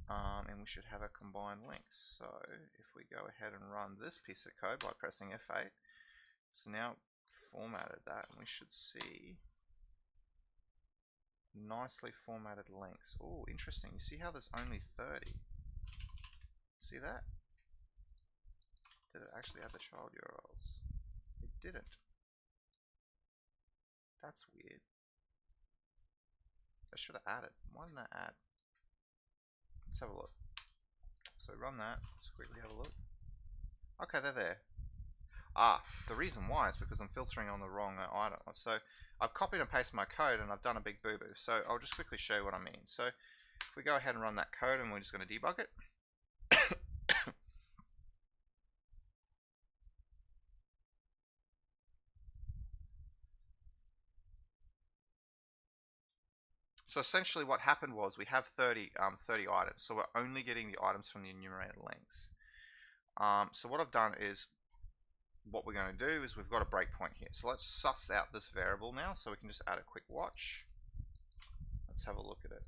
And we should have a combined links. So if we go ahead and run this piece of code by pressing F8, it's now formatted that, and we should see nicely formatted links. Oh, interesting. You see how there's only 30? See that? Did it actually add the child URLs? It didn't. That's weird. I should have added. Why didn't I add? Let's have a look. So run that. Let's quickly have a look. Okay, they're there. The reason why is because I'm filtering on the wrong item. So I've copied and pasted my code and I've done a big boo-boo. So I'll just quickly show you what I mean. So if we go ahead and run that code and we're just going to debug it. So essentially what happened was we have 30 items. So we're only getting the items from the enumerated links. So what I've done is, what we're going to do is we've got a breakpoint here. So let's suss out this variable now so we can just add a quick watch. Let's have a look at it.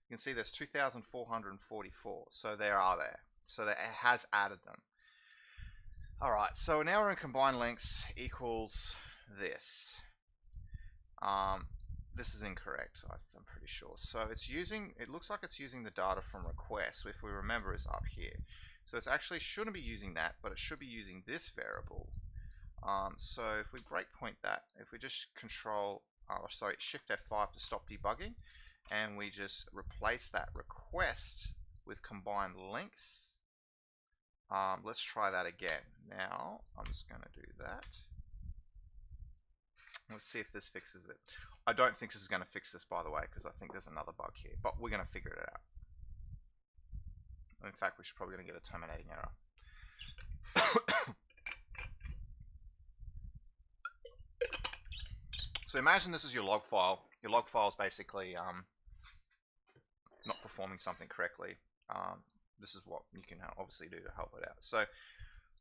You can see there's 2,444. So they are there. So that it has added them. Alright, so now we're in combine links equals this. This is incorrect, I'm pretty sure. So it's using, it looks like it's using the data from request, if we remember is up here. So it's actually shouldn't be using that, but it should be using this variable. So if we breakpoint that, if we just Shift F5 to stop debugging, and we just replace that request with combined links. Let's try that again. Now I'm just going to do that. Let's see if this fixes it. I don't think this is going to fix this, by the way, because I think there's another bug here, but we're going to figure it out. In fact, we're probably going to get a terminating error. So imagine this is your log file. Your log file is basically not performing something correctly. This is what you can obviously do to help it out. So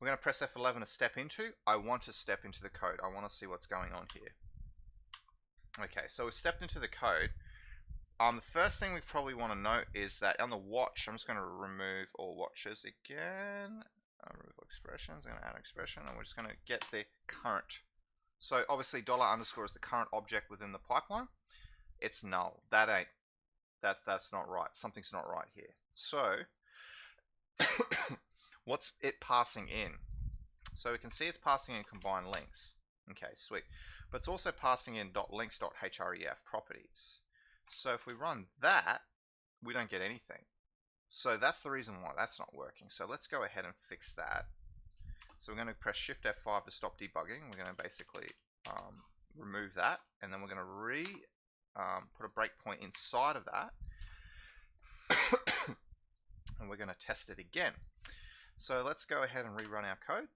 We're going to press F11 to step into. I want to step into the code. I want to see what's going on here. Okay, so we've stepped into the code. The first thing we probably want to note is that on the watch, I'm just going to remove all watches again. Remove expressions. I'm going to add an expression, and we're just going to get the current. So obviously, $_ is the current object within the pipeline. It's null. That's not right. Something's not right here. So what's it passing in? So we can see it's passing in combined links. Okay, sweet. But it's also passing in .links.href properties. So if we run that, we don't get anything. So that's the reason why that's not working. So let's go ahead and fix that. So we're going to press Shift F5 to stop debugging. We're going to basically remove that, and then we're going to put a breakpoint inside of that, and we're going to test it again. So let's go ahead and rerun our code.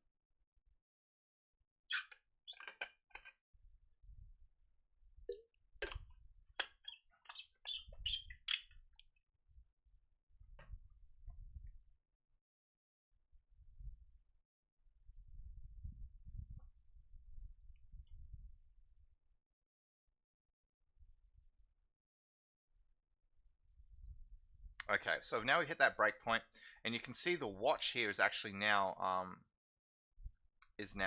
Okay, so now we hit that breakpoint, and you can see the watch here is actually now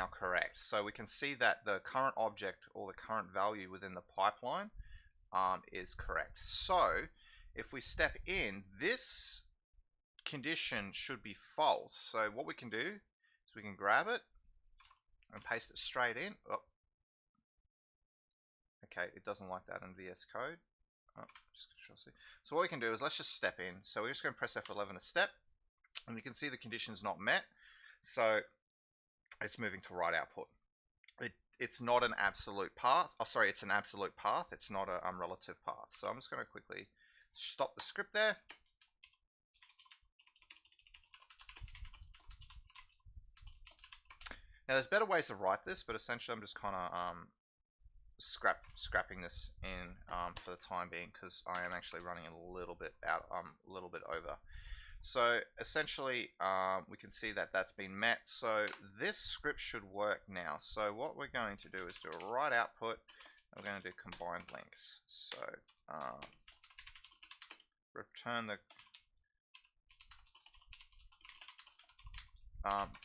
correct. So we can see that the current object or the current value within the pipeline is correct. So if we step in, this condition should be false. So what we can do is we can grab it and paste it straight in. Oh. Okay, it doesn't like that in VS Code. Oh, so what we can do is let's just step in. So we're just going to press F11 to step, and you can see the condition's not met. So it's moving to write output. It's not an absolute path. Oh, sorry, it's an absolute path. It's not a relative path. So I'm just going to quickly stop the script there. Now there's better ways to write this, but essentially I'm just kind of scrapping this in for the time being, because I am actually running a little bit over. So essentially we can see that that's been met. So this script should work now. So what we're going to do is do a write output, and we're going to do combined links. So return the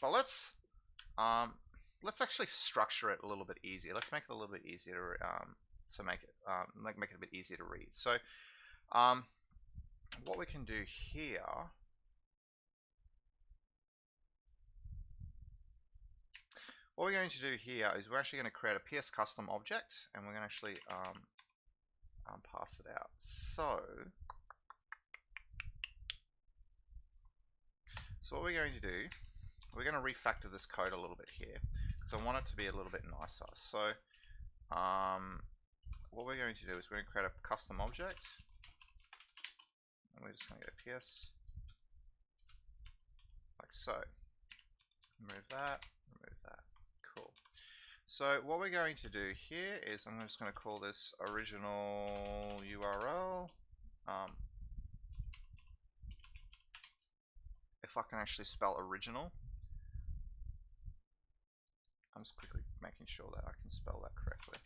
but let's actually structure it a little bit easier. Let's make it a little bit easier to make it a bit easier to read. So what we can do here, what we're going to do here is we're actually going to create a PS custom object, and we're going to actually pass it out. So what we're going to do, we're going to refactor this code a little bit here, because I want it to be a little bit nicer. So what we're going to do is we're going to create a custom object, and we're just going to go PS, like so. Remove that, remove that. Cool. So what we're going to do here is I'm just going to call this original URL. If I can actually spell original, I'm just quickly making sure that I can spell that correctly.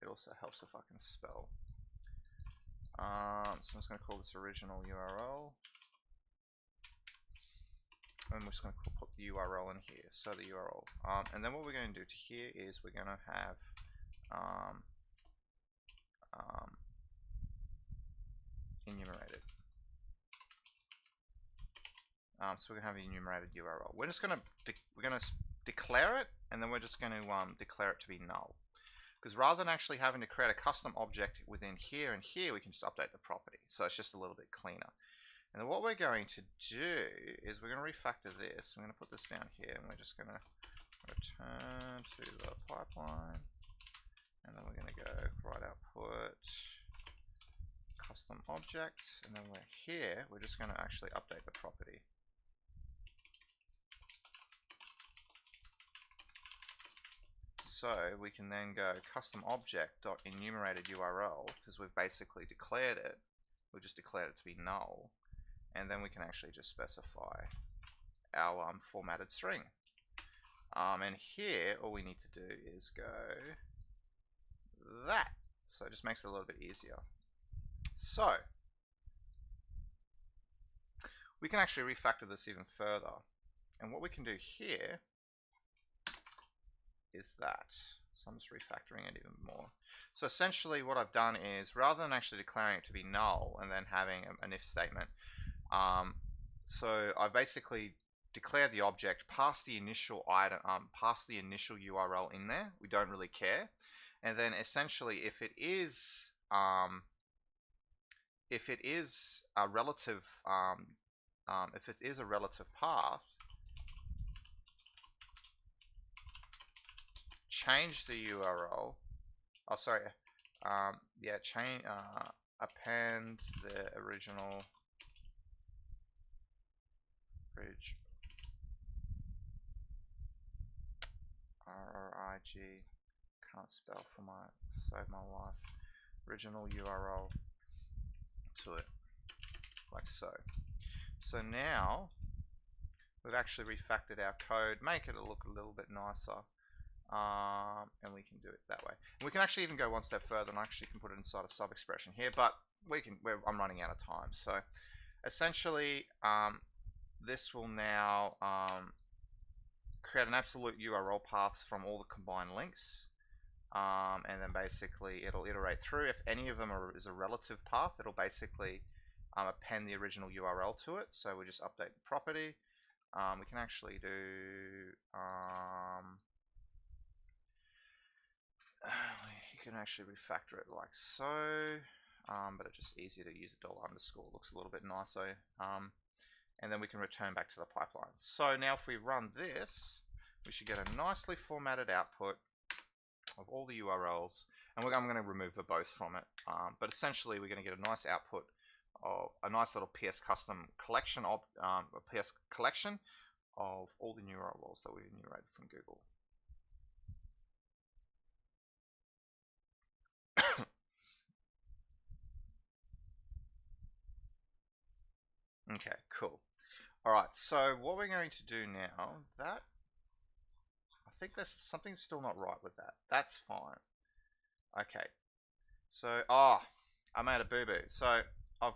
It also helps if I can spell. So I'm just going to call this original URL, and we're just going to put the URL in here. So the URL, and then what we're going to do to here is we're going to have enumerated. So we're going to have the enumerated URL. We're just going to declare it, and then we're just going to declare it to be null. Because rather than actually having to create a custom object within here and here, we can just update the property. So it's just a little bit cleaner. And then what we're going to do is we're going to refactor this. I'm going to put this down here, and we're just going to return to the pipeline. And then we're going to go write output custom object, and then we're just going to actually update the property. So we can then go custom object.enumerated URL, because we've basically declared it. We've just declared it to be null, and then we can actually just specify our formatted string. And here, all we need to do is go that. So it just makes it a little bit easier. So we can actually refactor this even further. And what we can do here is that. So I'm just refactoring it even more. So essentially what I've done is, rather than actually declaring it to be null and then having an if statement, so I basically declare the object, pass the initial item, pass the initial URL in there. We don't really care. And then essentially, if it is a relative, if it is a relative path, change the URL. Oh, sorry. Yeah, change. Append the original bridge. RRIG. Can't spell for save my life. Original URL to it, like so. So now we've actually refactored our code, make it look a little bit nicer, and we can do it that way. And we can actually even go one step further, and I actually can put it inside a sub expression here, but I'm running out of time. So essentially, this will now create an absolute URL path from all the combined links. And then basically it'll iterate through. If any of them is a relative path, it'll basically append the original URL to it. So we just update the property. We can actually do you can actually refactor it like so, but it's just easier to use a $_ looks a little bit nicer. And then we can return back to the pipeline. So now if we run this, we should get a nicely formatted output of all the URLs, and I'm going to remove verbose from it, but essentially we're going to get a nice output of a nice little PS custom collection of a PS collection of all the new URLs that we enumerated from Google. Okay, cool. All right, so what we're going to do now, I think there's something still not right with that. That's fine. Okay, so I made a boo-boo. So I've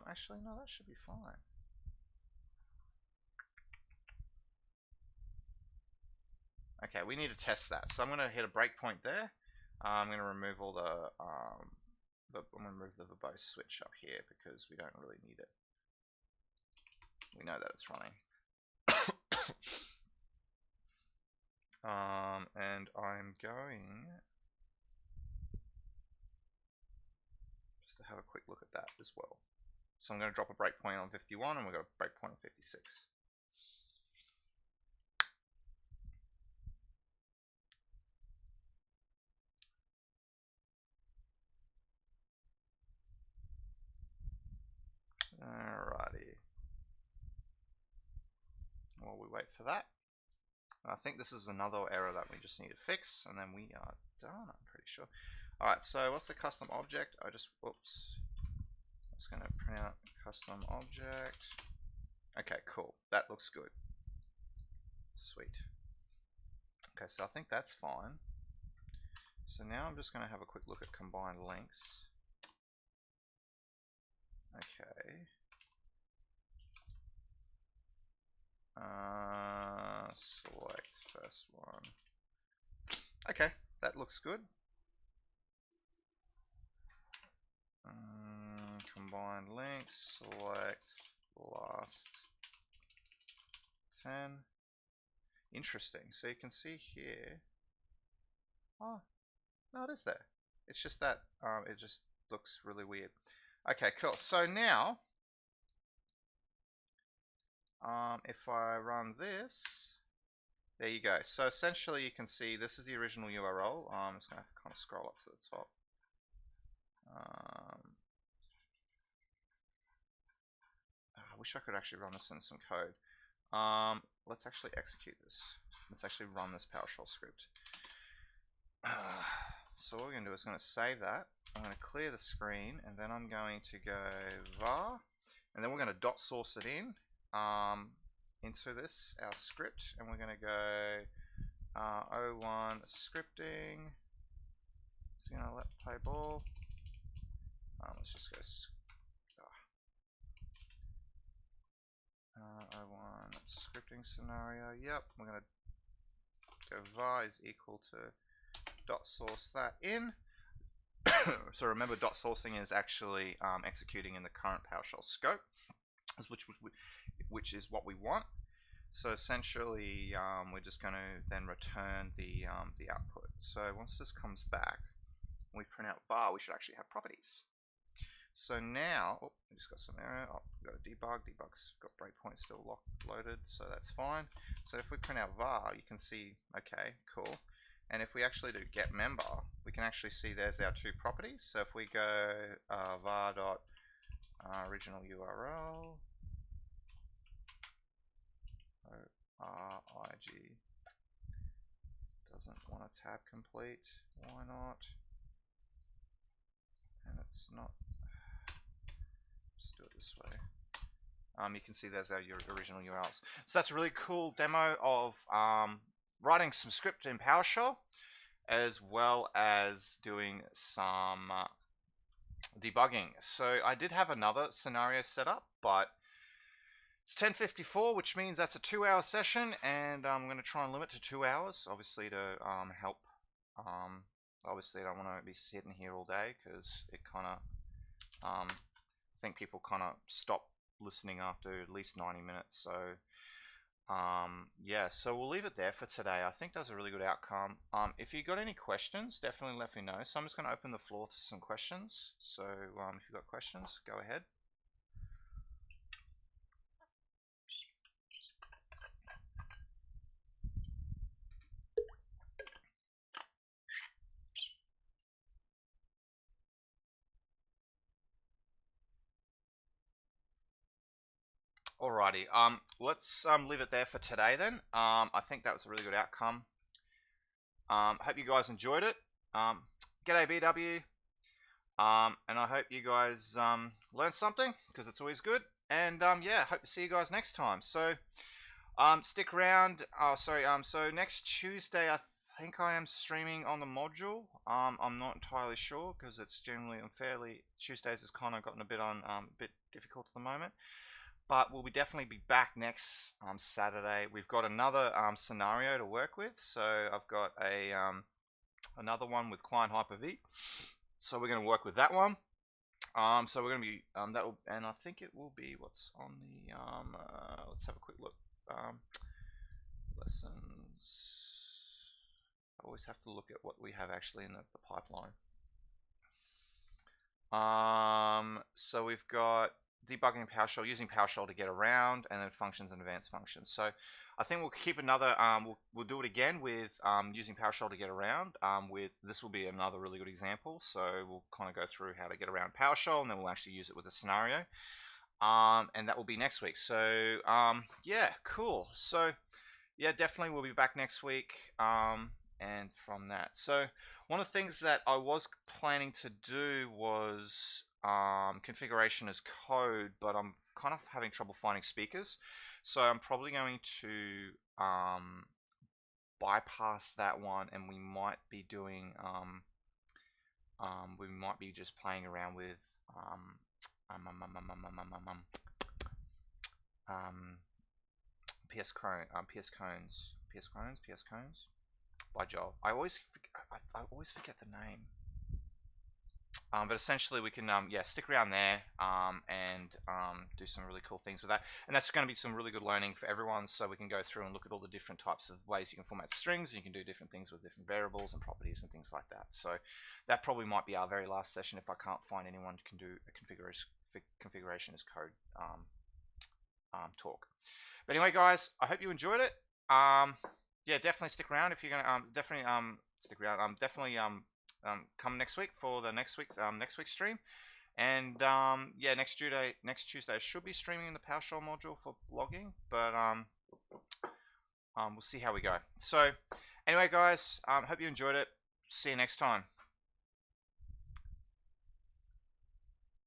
actually no, that should be fine. Okay, we need to test that. So I'm going to hit a breakpoint there. I'm going to remove all I'm going to remove the verbose switch up here because we don't really need it. We know that it's running. And I'm going just to have a quick look at that as well. So I'm going to drop a breakpoint on 51 and we've got a breakpoint on 56. Alrighty. While we wait for that, I think this is another error that we just need to fix, and then we are done, I'm pretty sure. Alright, so what's the custom object? I'm just going to print out custom object. Okay, cool. That looks good. Sweet. Okay, so I think that's fine. So now I'm just going to have a quick look at combined links. Okay. Select first one. Okay, that looks good. Combined links, select last 10. Interesting. So you can see here. Oh, no, it is there. It's just that it just looks really weird. Okay, cool. So now, if I run this, there you go. So essentially, you can see this is the original URL. I'm just going to have to kind of scroll up to the top. I wish I could actually run this in some code. Let's actually execute this. Let's actually run this PowerShell script. So what we're going to do is going to save that. I'm going to clear the screen, and then I'm going to go var, and then we're going to dot source it in, into this, our script, and we're going to go 01 scripting. It's going to let play ball. Let's just go 01 scripting scenario. Yep, we're going to go var is equal to dot source that in. So remember, dot sourcing is actually executing in the current PowerShell scope, which is what we want. So essentially, we're just going to then return the output. So once this comes back, we print out var, we should actually have properties. So now, oh, we just got some error. Oh, we've got a debug. Debug's got breakpoint still loaded, so that's fine. So if we print out var, you can see, okay, cool. And if we actually do get member, we can actually see there's our two properties. So if we go var dot original URL, RIG doesn't want a tab complete. Why not? And it's not. Just do it this way. You can see there's our original URLs. So that's a really cool demo of writing some script in PowerShell, as well as doing some debugging. So I did have another scenario set up, but it's 10:54, which means that's a 2-hour session, and I'm going to try and limit to 2 hours, obviously to help. Obviously, I don't want to be sitting here all day because it kind of, I think people kind of stop listening after at least 90 minutes. So yeah, so we'll leave it there for today. I think that's a really good outcome. If you got any questions, definitely let me know. So I'm just going to open the floor to some questions. So if you've got questions, go ahead. Alrighty, let's leave it there for today then. I think that was a really good outcome. Hope you guys enjoyed it. G'day BW. And I hope you guys learned something, because it's always good. And yeah, hope to see you guys next time. So stick around. So next Tuesday, I think I am streaming on the module. I'm not entirely sure because it's generally Tuesdays has kind of gotten a bit difficult at the moment. But we'll definitely be back next Saturday. We've got another scenario to work with. So I've got another one with client Hyper-V. So we're going to work with that one. So we're going to be and I think it will be what's on the let's have a quick look. Lessons. I always have to look at what we have actually in the pipeline. So we've got debugging PowerShell, using PowerShell to get around, and then functions and advanced functions. So I think we'll keep another, we'll do it again with using PowerShell to get around. This will be another really good example. So we'll kind of go through how to get around PowerShell, and then we'll actually use it with a scenario. And that will be next week. So yeah, cool. So yeah, definitely we'll be back next week. And from that, so one of the things that I was planning to do was configuration as code, but I'm kind of having trouble finding speakers, so I'm probably going to bypass that one, and we might be doing just playing around with PS cones by Joel. I always forget the name. But essentially we can stick around there and do some really cool things with that, and that's going to be some really good learning for everyone, so we can go through and look at all the different types of ways you can format strings, and you can do different things with different variables and properties and things like that. So that probably might be our very last session if I can't find anyone who can do a configuration as code talk. But anyway, guys, I hope you enjoyed it. Yeah, definitely stick around if you're gonna stick around. Definitely come next week for the next week's stream. And yeah, next Tuesday I should be streaming in the PowerShell module for logging, but we'll see how we go. So anyway, guys, hope you enjoyed it. See you next time.